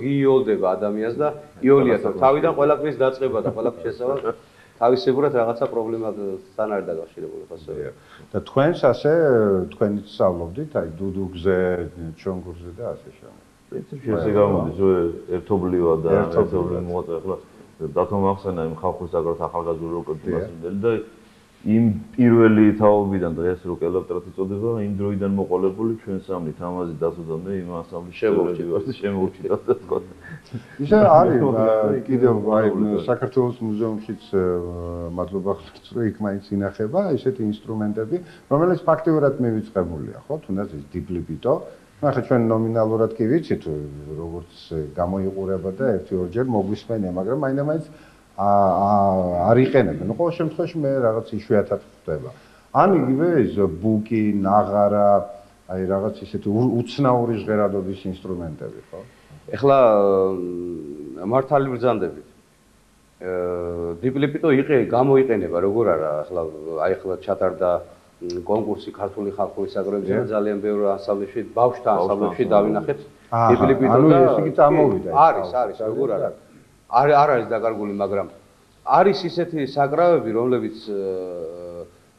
გიოლდება ადამიანს და იოლია თავიდან ყველაფრის დაწყება და ყველაფრის შესწავლა თავისებურად რაღაცა პრობლემასთან არის დაკავშირებული ხასო. და თქვენს ასე თქვენიც სწავლობდით, აი დუდუგზე, ჩონგურზე და ასე შემდეგ. პრინციპში ესე გამოდის, ერთობლივად და ერთობლივად მოაწყვე. ახლა დათომ ახსენა იმ ხალხურ საკრავთა ახალგაზრდული ორკესტრის მასწავლებელი და იმ პირველი თაობიდან დღეს რო კელაპტრად იწოდება, იმ დროიდან მოყოლებული ჩვენ სამნით ამაზე დასვამდე იმ ანსამბლის შემოურჩიოთ და თქვა. ისე არის კიდევ აი საქართველოს მუზეუმშიც მადლობა ხართ რომ იქ მაინც ინახება ესეთი ინსტრუმენტები, რომელიც ფაქტიურად მივიწყებულია, ხო? თუნდაც ეს დიპლიპიტო. ახლა ჩვენ ნომინალურად კი ვიცით როგორც გამოიყურება და ერთი-ორჯერ მოგვისმენია, მაგრამ მაინც არ იყენებენ. ნუ ყოველ შემთხვევაში მე რაღაც იშვიათად ხდება. ან იგივე ეს ბუკი, ნაღარა, აი რაღაც ისეთი უცნაური ჟღერადობის ინსტრუმენტები, ხო? ეხლა მართალი ბრძანდებით. დიპლიპიტო გამოიყენება, როგორ არა, ახლა ჩატარდა კონკურსი ქართული ხალხური საგროვებისა და ძალიან ბევრი ანსამბლებში, ბავშვთა ანსამბლებში დავინახეთ დიპლიპიტო და ეს იგი წამოვიდა. არის, როგორ არა. არ არის დაკარგული, მაგრამ არის ისეთი საკრავები, რომლებიც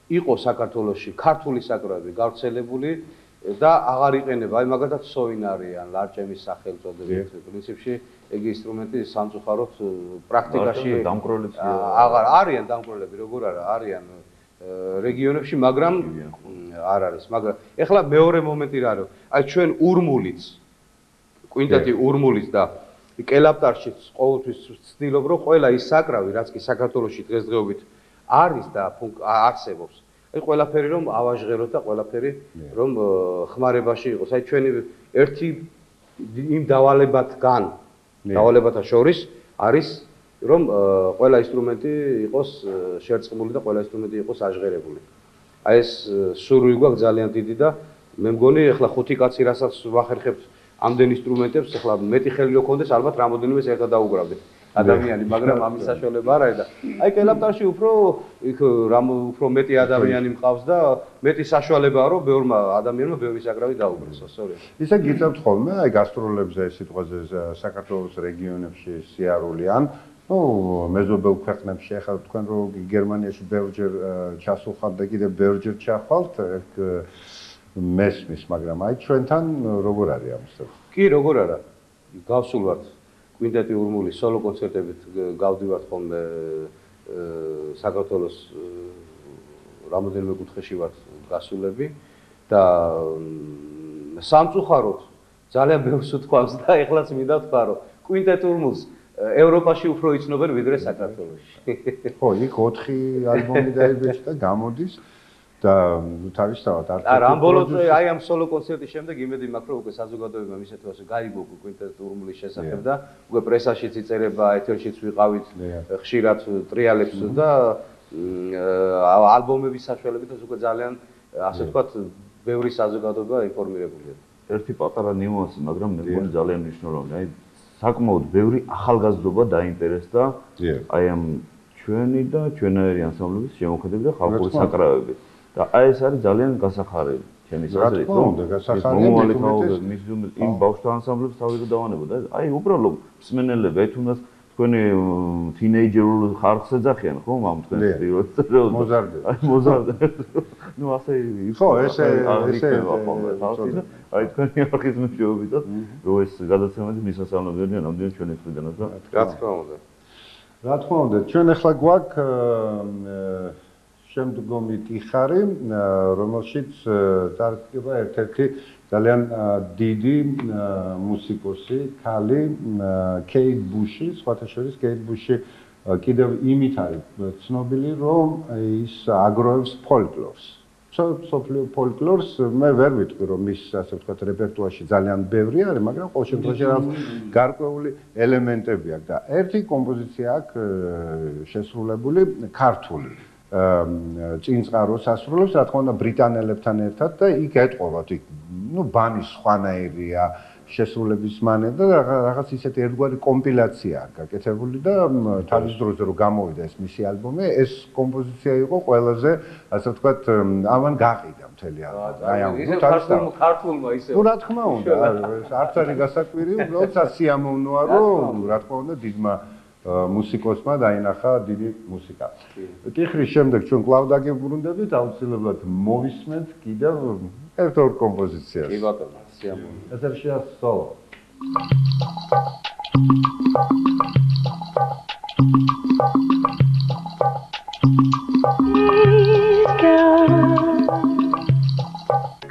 იყო საქართველოში, ქართული საკრავები გავრცელებული და აღარ იყენება. აი მაგალითად სოინარი ან ლარჭემის სახელწოდებით, პრინციპში ეგ ინსტრუმენტი სამწუხაროდ პრაქტიკაში აღარ არიან დამკვირვებლები, როგორ არა, არიან რეგიონებში, მაგრამ არ არის. მაგრამ ეხლა მეორე მომენტი რა არის? აი ჩვენ ურმულიც, კვინტეტი ურმულიც და კელაპტარშიც ყოველთვის ვცდილობ, რომ ყველა ის საკრავი, რაც კი საქართველოში დღესდღეობით არის და არსებობს, აი ყველაფერი რომ ავაჟღეროთ და ყველაფერი რომ ხმარებაში იყოს. აი ჩვენი ერთი იმ დავალებათგან, დავალებათა შორის არის რომ ყველა ინსტრუმენტი იყოს შერწყმული და ყველა ინსტრუმენტი იყოს აჟღერებული. აი ეს სურვილი გვაქვს ძალიან დიდი და მე მგონი ახლა ხუთი კაცი რასაც ვახერხებთ ამდენ ინსტრუმენტებს, ახლა მეტი ხელი რო ქონდეს, ალბათ რამოდენიმეს ერთად დაუგრავდით ადამიანი, მაგრამ ამის საშუალება არ არის და აი კელაპტარში უფრო მეტი ადამიანი მყავს და მეტი საშუალებაა რომ ბევრმა ადამიანმა ბევრი საკრავი დაუგრეს, სწორედ. ისე გიწევთ ხოლმე აი გასტროლებზე სიტყვაზე საქართველოს რეგიონებში სიარული ან ნუ მეზობელ ქვეყნებში, ახლა თქვენ რო გერმანიაში ბევრჯერ ჩასულხართ და კიდევ ბევრჯერ ჩახვალთ, ეგ მესმის, მაგრამ აი ჩვენთან როგორ არის ამასთან? კი, როგორ არა. გავსულ ვართ კვინტეტი ურმული სოლო კონცერტებით გავდივართ ხოლმე საქართველოს რამოდენიმე კუთხეში ვართ გასულები და სამწუხაროდ ძალიან ბევრს უთქვამს და ეხლაც მინდა ვთქვა რომ კვინტეტ ურმულს ევროპაში უფრო იცნობენ ვიდრე საქართველოში. ხო, იქ 4 ალბომი დაიბეჭდა, გამოდის და თავისთავად არ რამბოლოთ აი ამ სოლო კონცერტის შემდეგ იმედი მაქვს რომ უკვე საზოგადოება მისეთვე ასე გაიგო კვინტეტ ურმულის შესახებ და უკვე პრესაშიც იწერება, ეთერშიც ვიყავით ხშირად ტრიალებს და ალბომების საშუალებით უკვე ძალიან ასე ვთქვათ ბევრი საზოგადოება ინფორმირებულია. ერთი პატარა ნიუანსი, მაგრამ მე მგონი ძალიან მნიშვნელოვანი. აი საკმაოდ ბევრი ახალგაზრდობა დაინტერესდა აი ამ ჩვენი და ჩვენაერი ანსამბლების შემოქმედებით და ხალხური საკრავებით. და აი ეს არის ძალიან გასახარელი. ჩემი აზრით, რომ მომავალი თაობები მის იმ ბავშვთა ანსამბლებს თავი დავანებოდა. აი უბრალოდ მსმენელები, აი თუნდაც თქვენი თინეიჯერულ ხარხს ეძახიან, ხო, ამ თქვენს პირველ მოზარდ. აი მოზარდ. ნუ ასე ხო, ესე აი თქვენი არქის მეშვეობითაც რომ ეს გადაცემები მისასალმებელია ნამდვილად ჩვენი მხრიდანაც და რა თქმა უნდა. რა თქმა უნდა, ჩვენ ახლა გვაქვს შემდგომი ტიხარი, რომელშიც წარდგება ერთ-ერთი ძალიან დიდი მუსიკოსი, ქალი, კეით ბუში, სხვათა შორის კეით ბუში კიდევ იმით არის ცნობილი, რომ ის აგროვებს ფოლკლორს. სოფლიო ფოლკლორს მე ვერ ვიტყვი, რომ ის ასე ვთქვათ რეპერტუარში ძალიან ბევრი არის, მაგრამ ყოველ შემთხვევაში რაღაც გარკვეული ელემენტები აქვს და ერთი კომპოზიცია აქვს შესრულებული ქართული. წინწყაროს ასრულებს, რა თქმა უნდა, ბრიტანელებთან ერთად და იქ ეტყობათ, ნუ ბანის ხვანაირია შესრულების მანერა და რაღაც ისეთი ერთგვარი კომპილაცია აქვს გაკეთებული და თავის დროზე რომ გამოვიდა ეს მისი ალბომი, ეს კომპოზიცია იყო ყველაზე, ასე ვთქვათ, ამან გაყიდა მთელი ალბომი. აი ამ ქართულმა ისე. ნუ რა თქმა უნდა, არც არის გასაკვირი, უბრალოდ სასიამოვნოა, რომ რა თქმა უნდა, დიდმა მუსიკოსმა დაინახა დიდი მუსიკა. ტიხრის შემდეგ ჩვენ კვლავ დაგებრუნდებით, აუცილებლად მოვისმენთ კიდევ ერთ-ორ კომპოზიციას. კი ბატონო, სიამოვნო. ეთერშია სოლო.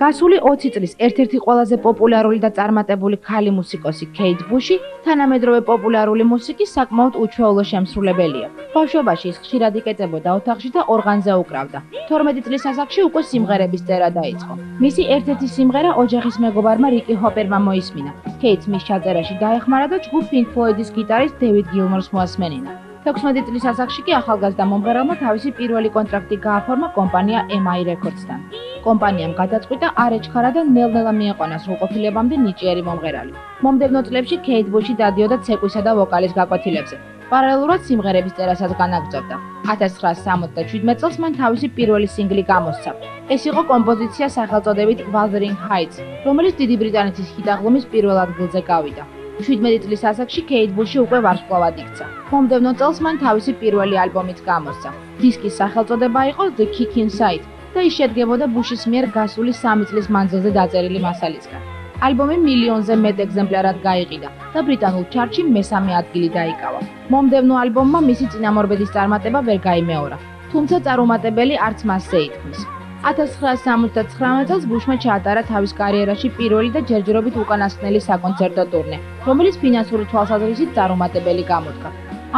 გასული 20 წლის ერთ-ერთი ყველაზე პოპულარული და წარმატებული ქალი მუსიკოსი კეით ბუში თანამედროვე პოპულარული მუსიკის საკმაოდ უჩვეულო შემსრულებელია. ბავშვობაში ის ხშირად იკეცებოდა ოთახში და ორღანზე უკრავდა. 12 წლის ასაკში უკვე სიმღერების წერა დაიწყო. მისი ერთ-ერთი სიმღერა ოჯახის მეგობარმა რიკი ჰოპერმა მოისმინა. კეით მის ჩაწერაში დაეხმარა და ჯგუფ პინკ ფლოიდის გიტარისტ დევიდ გილმორს მოასმენინა. 16 წლის ასაკში კი ახალგაზრდა მომღერალმა თავისი პირველი კონტრაქტი გააფორმა კომპანია EMI Records-თან. კომპანიამ გადაწყვიტა არ ეჩქარა და ნელ-ნელა მიეყვანა სრულყოფილებამდე ნიჭიერი მომღერალი. მომდევნო წლებში კეით ბუში დადიოდა ცეკვისა და ვოკალის გაკვეთილებზე. პარალელურად სიმღერების წერასაც განაგრძობდა. 1977 წელს მან თავისი პირველი სინგლი გამოსცა. ეს იყო კომპოზიცია სახელწოდებით Wuthering Heights, რომელიც დიდი ბრიტანეთის ჰიტაღლუმის პირველ ადგილზე გავიდა. 17 წლის ასაკში კეით ბუში უკვე ვარსკვლავად იქცა. მომდევნო წელს მან თავისი პირველი ალბომიც გამოსცა. დისკის სახელწოდება იყო The Kick Inside და ის შედგებოდა ბუშის მიერ გასული 3 წლის მანძილზე დაწერილი მასალისგან. ალბომი მილიონზე მეტ ეგზემპლარად გაიყიდა და ბრიტანულ ჩარტში მესამე ადგილი დაიკავა. მომდევნო ალბომმა მისი წინამორბედის წარმატება ვერ გაიმეორა, თუმცა წარუმატებელი არც მასზე ითქმის. 1979 წელს ბუშმა ჩაატარა თავის კარიერაში პირველი და ჯერჯერობით უკანასკნელი საკონცერტო ტურნე, რომელიც ფინანსური თვალსაზრისით წარუმატებელი გამოდგა.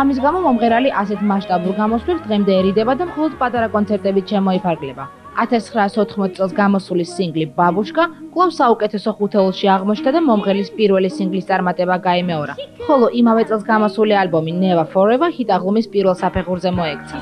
ამის გამო მომღერალი ასეთ მასშტაბურ გამოსვლებს დღემდეერიდება და მხოლოდ პატარა კონცერტებით შემოიფარგლება. 1980 წელს გამოსული სინგლი ბაბუშკა კვლავ საუკეთესო ხუთეულში აღმოჩნდა და მომღერლის პირველი სინგლის წარმატება გაიმეორა, ხოლო იმავე წელს გამოსული ალბომი Never Forever ჰიტაღლუმის პირველ საფეხურზე მოექცა.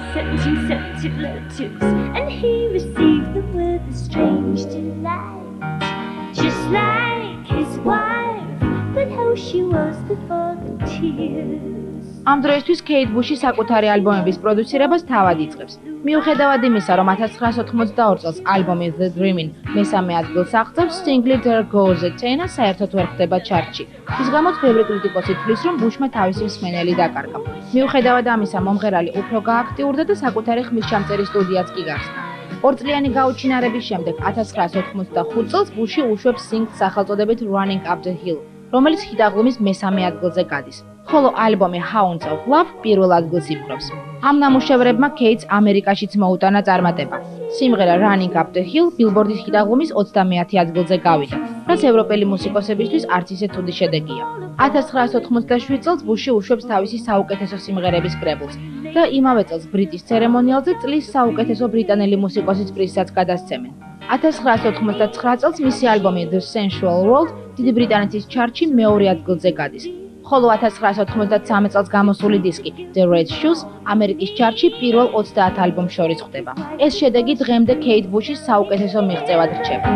ამ დროისთვის კეით ბუში საკუთარი ალბომების პროდუცირებას თავად იწყებს. მიუხედავად იმისა, რომ 1982 წელს ალბომი The Dreamin' მესამე ადგილს აღწევს, სინგლი There Goes a Tenor საერთოდ ვერ ხდება ჩარტში. ის გამოც ბევრი კრიტიკოსი თვლის, რომ ბუშმა თავისი მსმენელი დაკარგა. მიუხედავად ამისა, მომღერალი უფრო გააქტიურდა და საკუთარი ხმისჩამწერი სტუდიაც კი გახსნა. 2 წლიანი გაუჩინარების შემდეგ 1985 წელს ბუში უშვებს სინგლს სახელწოდებით Running Up the Hill, რომელიც ჰიტაღლუმის მესამე ადგილზე გადის. ხოლო ალბომი Hounds of Love პირველ ადგილს იპყრობს. ამ ნამუშევრებმა კეითს ამერიკაშიც მოუტანა წარმატება. სიმღერა Running Up the Hill ბილბორდის ჰიტაღლუმის 30 ადგილზე გავიდა, რაც ევროპელი მუსიკოსებისთვის არც ისე ცუდი შედეგია. 1987 წელს ბუში უშვებს თავისი საუკეთესო სიმღერების კრებულს და იმავე წელს ბრიტის ცერემონიალზე წლის საუკეთესო ბრიტანელი მუსიკოსის პრიზსაც გადასცემენ. 1989 წელს მისი ალბომი The Sensual World დიდი ბრიტანეთის ჩარტში მეორე ადგილზე გადის. ხოლო 1993 წელს გამოსული დისკი The Red Shoes ამერიკის ჩარტში პირველ 30 ალბომს შორის ხვდება. ეს შედეგი დღემდე კეით ბუშის საუკეთესო მიღწევად რჩება.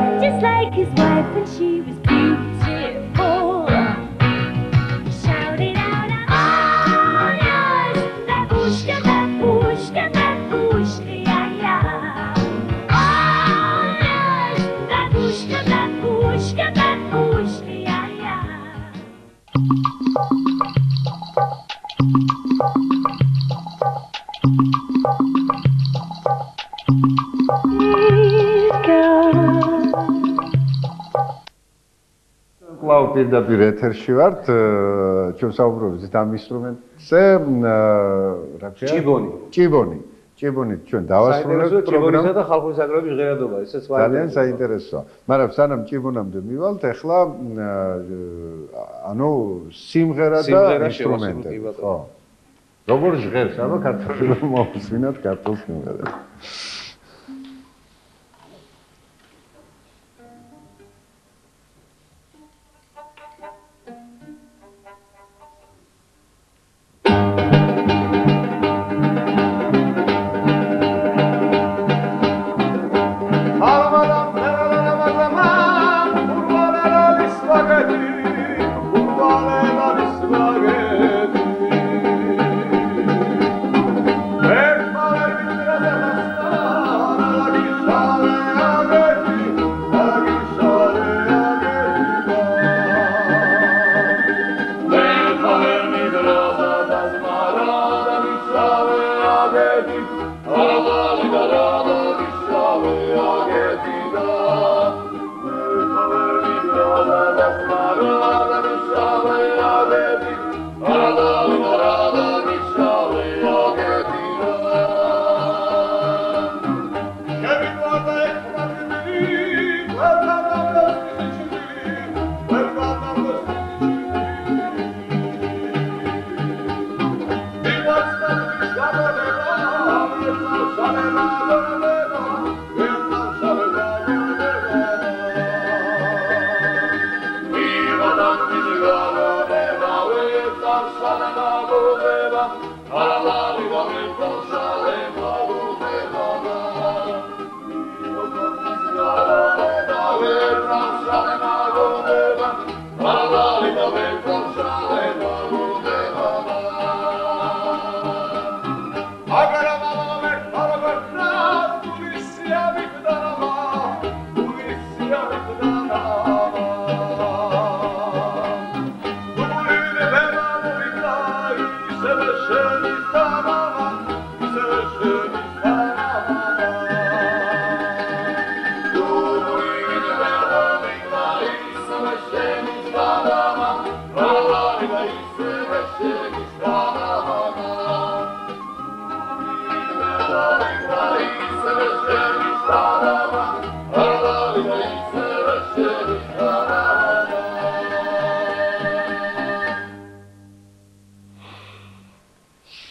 კлау პირდაპირ ეთერში ვართ, ჩვენ საუბრობთ ამ ინსტრუმენტზე, რა ქვია? ჭიბონი ჩვენ დავასრულებთ ჭიბონისა და ხალხური საკრავების ჟღერადობა, ესეც ძალიან საინტერესოა. მაგრამ სანამ ჭიბონამდე მივალთ, ახლა ანუ სიმღერა და ინსტრუმენტები, ხო? როგორ ჟღერს, აბა ქართულად მოვუსმინოთ ქართულ სიმღერას.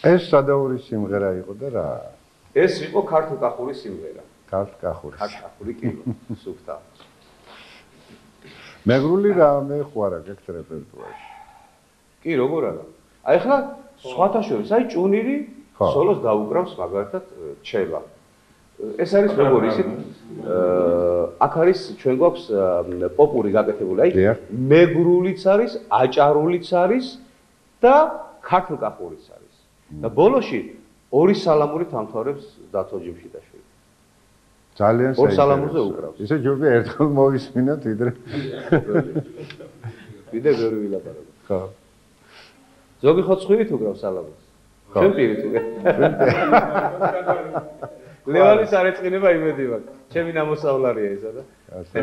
ეს სადაური სიმღერა იყო და რა? ეს იყო ქართულ-კახური სიმღერა. ქართულ-კახური კილო, სუფთა. მეგრული რამე ხوارა გეკ რეპერტუარში. კი, როგორ არა? აი ხლა სხვათა შორის, აი ჭუნირი სოლოს დაუკრავს მაგალითად ჩელა. ეს არის როგორ ისეთ აქ არის ჩვენ გვაქვს პოპური გაკეთებული, აი მეგრულიც არის, აჭარულიც არის და ქართულ-კახურიც არის. და ბოლოში ორი სალამური თამთავრებს დათო ჯიმშიდაშვილი. ძალიან საინტერესო. ორ სალამურზე უკრავს. ისე ჯობია ერთხელ მოვისმინოთ ვიდრე. ვიდრე ბევრი ვილაპარაკო. ხო. ზოგი ხო ცხვირით უკრავს სალამურს. ჩვენ პირით უკრავს. ლევანის არ ეწყინება იმედი მაქვს. ჩემი ნამოსავლარია ისა და. ასე.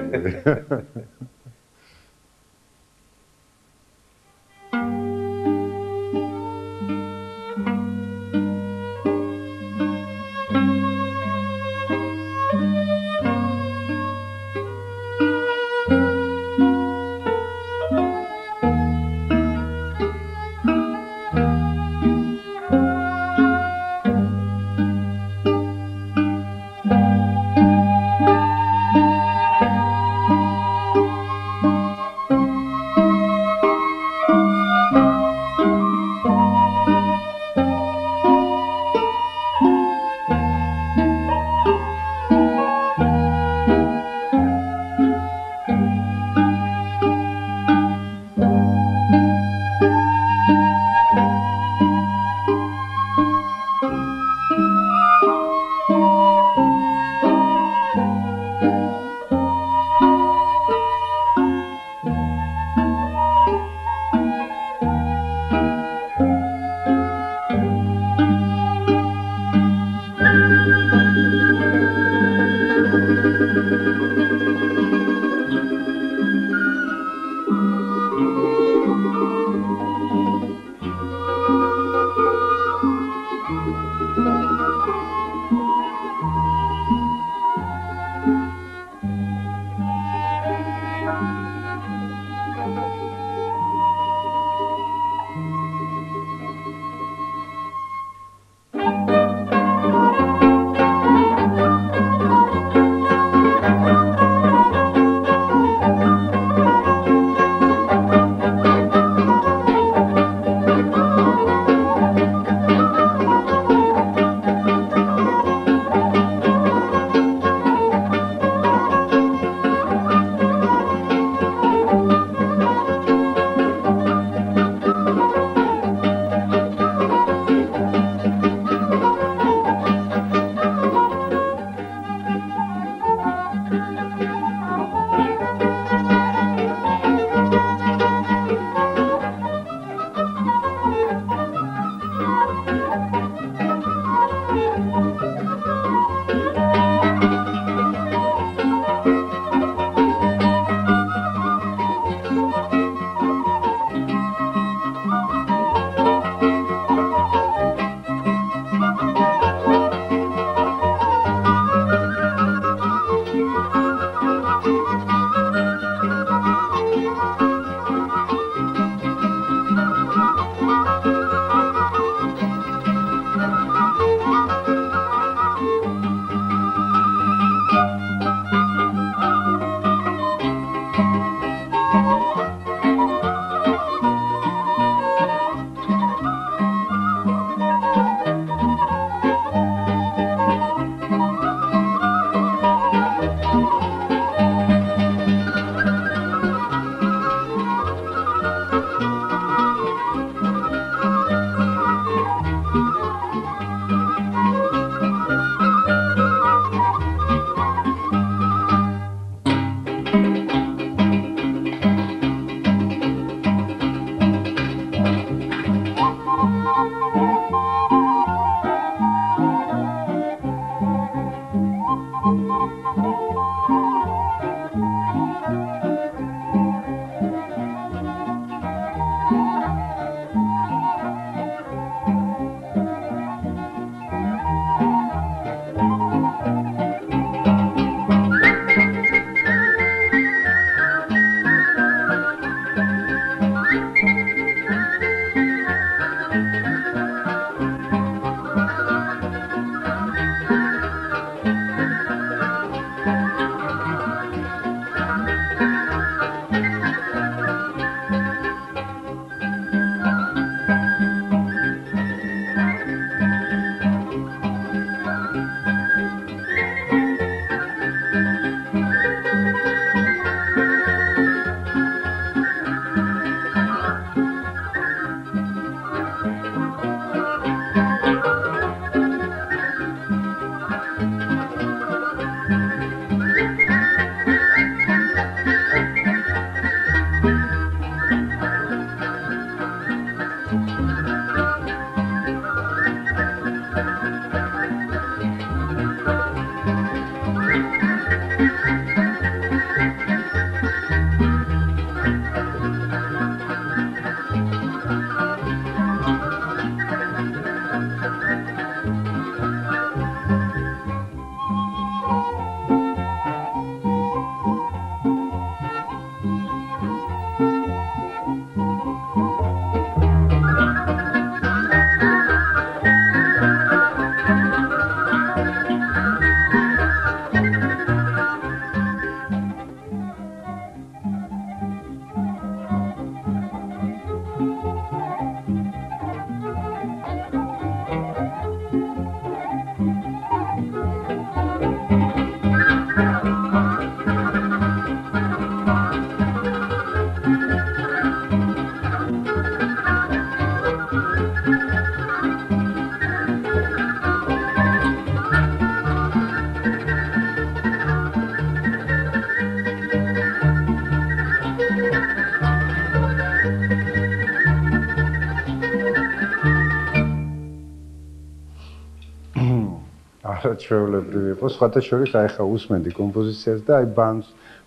არა ჩვეულებრივი იყო, სხვათა შორის აი ხა უსმენდი კომპოზიციას და აი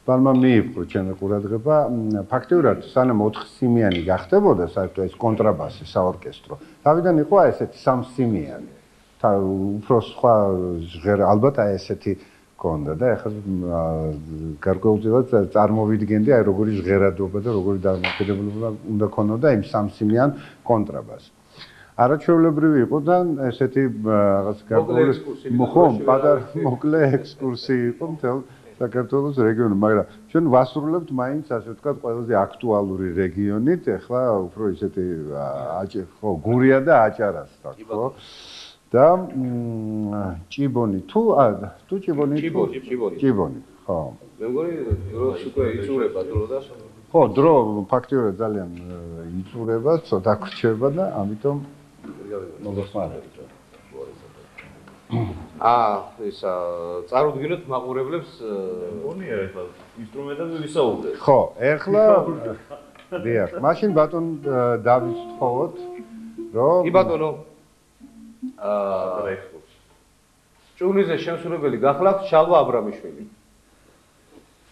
ბანმა მიიღო ჩემი ყურადღება. ფაქტიურად სანამ 4 სიმიანი გახდებოდა საერთოდ ეს კონტრაბასი საორკესტრო. თავიდან იყო აი ესეთი 3 სიმიანი. უფრო სხვა ჟღერა ალბათ აი ესეთი კონდა და ეხლა გარკვეულწილად წარმოვიდგენდი აი როგორი ჟღერადობა და როგორი დამოკიდებულება უნდა ქონოდა იმ 3 სიმიან კონტრაბასს. არაჩვეულებრივი იყო და ესეთი რაღაც გარკვეული პატარა მოკლე ექსკურსია იყო მთელ საქართველოს რეგიონში, მაგრამ ჩვენ ვასრულებთ მაინც ასე ვთქვათ ყველაზე აქტუალური რეგიონით, ეხლა უფრო ისეთი ხო, გურია და აჭარასთან, ხო? და ჭიბონი თუ ჭიბონი ხო. მე მგონი დროს უკვე იწურება დრო და ხო, დრო ფაქტიურად ძალიან იწურება, ცოტა გვჩება და ამიტომ მოგეხმარებით. ეს წარუდგინოთ მაყურებლებს მგონია ეხლა ინსტრუმენტებზე ვისაუბრეთ. ხო, ეხლა დიახ, მაშინ ბატონ დავით თხოვოთ, რომ კი ბატონო ჭურვიზე შემსრულებელი გახლავთ შალვა აბრამიშვილი.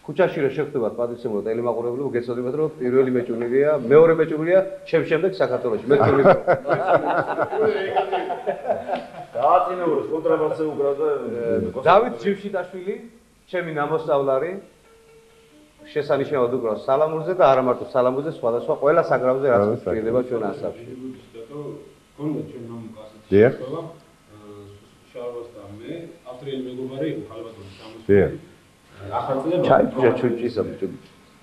ქუჩაში რა შეგხვდებათ პატრიცემულო ტელემაყურებლებო, გეცოდებათ რომ პირველი მეჭურვილია, მეორე მეჭურვილია შემდეგ საქართველოში. მე თვითონ დააწინაუროს კონტრაბასზე უკრავდა დავით ჯივშიტაშვილი, ჩემი ნამოსწავლარი. შესანიშნავად უკრავს სალამურზე და არა მარტო სალამურზე, სხვადასხვა ყველა საგრაფზე რაც გვჭირდება ჩვენ ასაფში. კონდა ჩვენ მამუკასი. დიახ. შალვას და მე ავსტრიელი მეგობარი იყო ხალბატონის სამოსი. დიახ. ახალ წლებში ჩაიჭრა ჩუჭისა ბიჭო.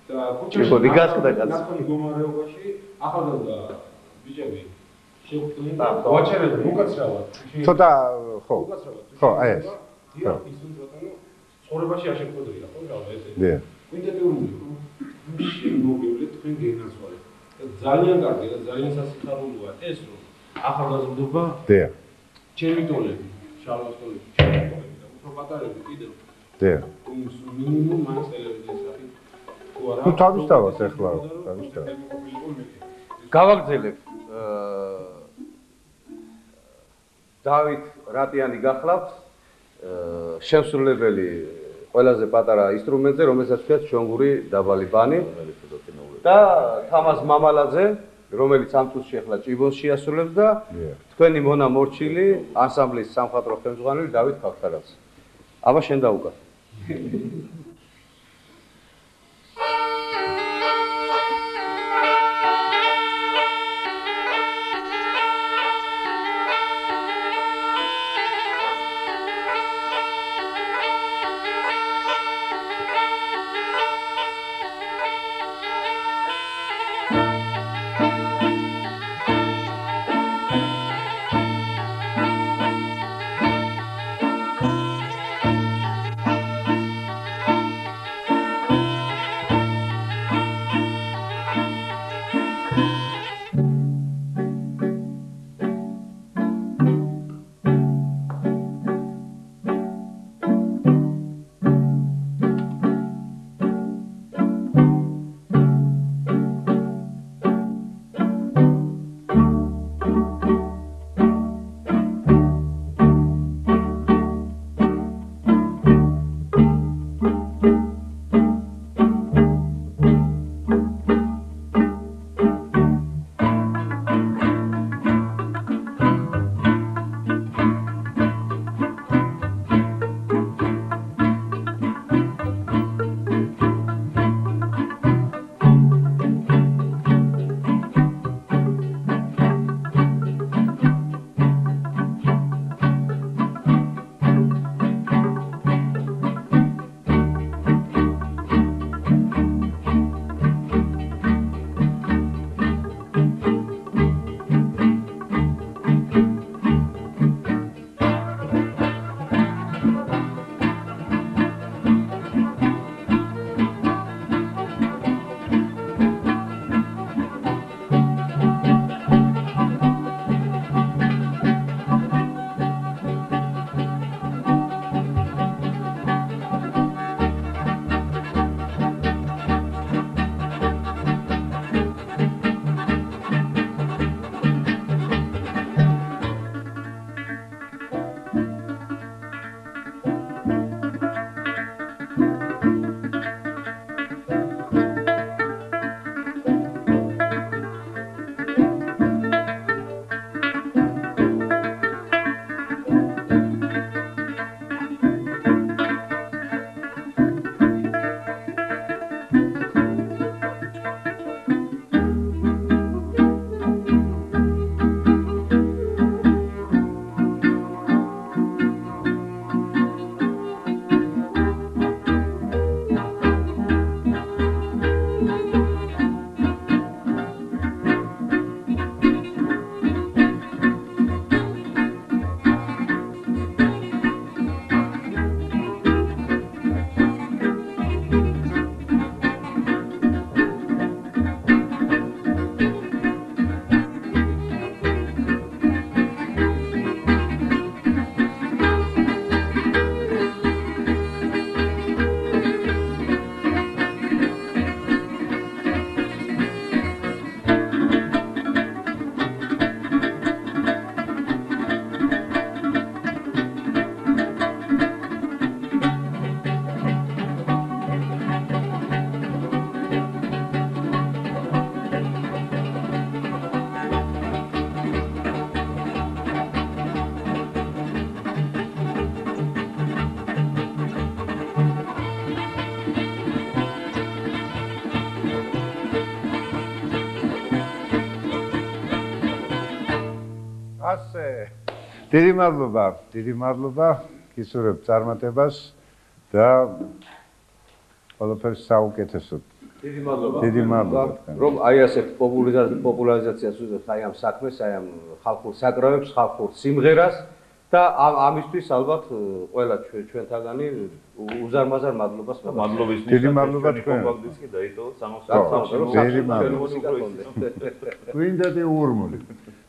და ქუჩაში რიგასკდა კაცი. ნახონ მდგომარეობაში ახალგაზრდა ბიჭები შეგვიძლია ვაჩერებთ უკაცრავად. ცოტა ხო. ხო, აი ეს. დიახ, ის უნდა ბატონო ცხოვრებაში არ შეგვიძლია ხო რა ეს. დიახ. ინტერვიუ მოგივლეთ თქვენ გენაცვალეთ. და ძალიან კარგი და ძალიან სასიხარულოა ეს რომ ახალგაზრდობა დიახ. ჩემი ტოლები, შალვას ტოლები, ჩემი ტოლები და უფრო პატარები კიდევ. დიახ. მინიმუმ მაინც ტელევიზიის სახით თუ არა. თუ თავისთავად ეხლა თავისთავად. გავაგრძელებ. დავით რატიანი გახლავთ. შემსრულებელი ყველაზე პატარა ინსტრუმენტზე, რომელსაც ქვიათ შონგური დაბალი ბანი და თამაზ მამალაძე, რომელიც ამ წუთში ახლა ჭიბონს შეასრულებს და თქვენი მონა მორჩილი ანსამბლის სამხატვრო ხელმძღვანელი დავით ქავთარაძე. აბა შენ დაუკრა. ასე. დიდი მადლობა, გისურვებ წარმატებას და ყველაფერს საუკეთესოდ. დიდი მადლობა. რომ აი ასეთ პოპულარიზაციას უწევთ აი ამ საქმეს, აი ამ ხალხურ საკრავებს, ხალხურ სიმღერას და ამისთვის ალბათ ყველა ჩვენთაგანი უზარმაზარ მადლობას ვაკეთებთ. მადლობის დიდი მადლობა თქვენ. კომპაქტ-დისკი დაიტოვოთ 60 დიდი მადლობა. გვინდადი ურმული.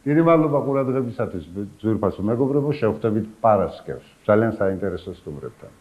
დიდი მადლობა ყურადღებისათვის. ძვირფასო მეგობრებო, შევხვდებით პარასკევს. ძალიან საინტერესო სტუმრებთან.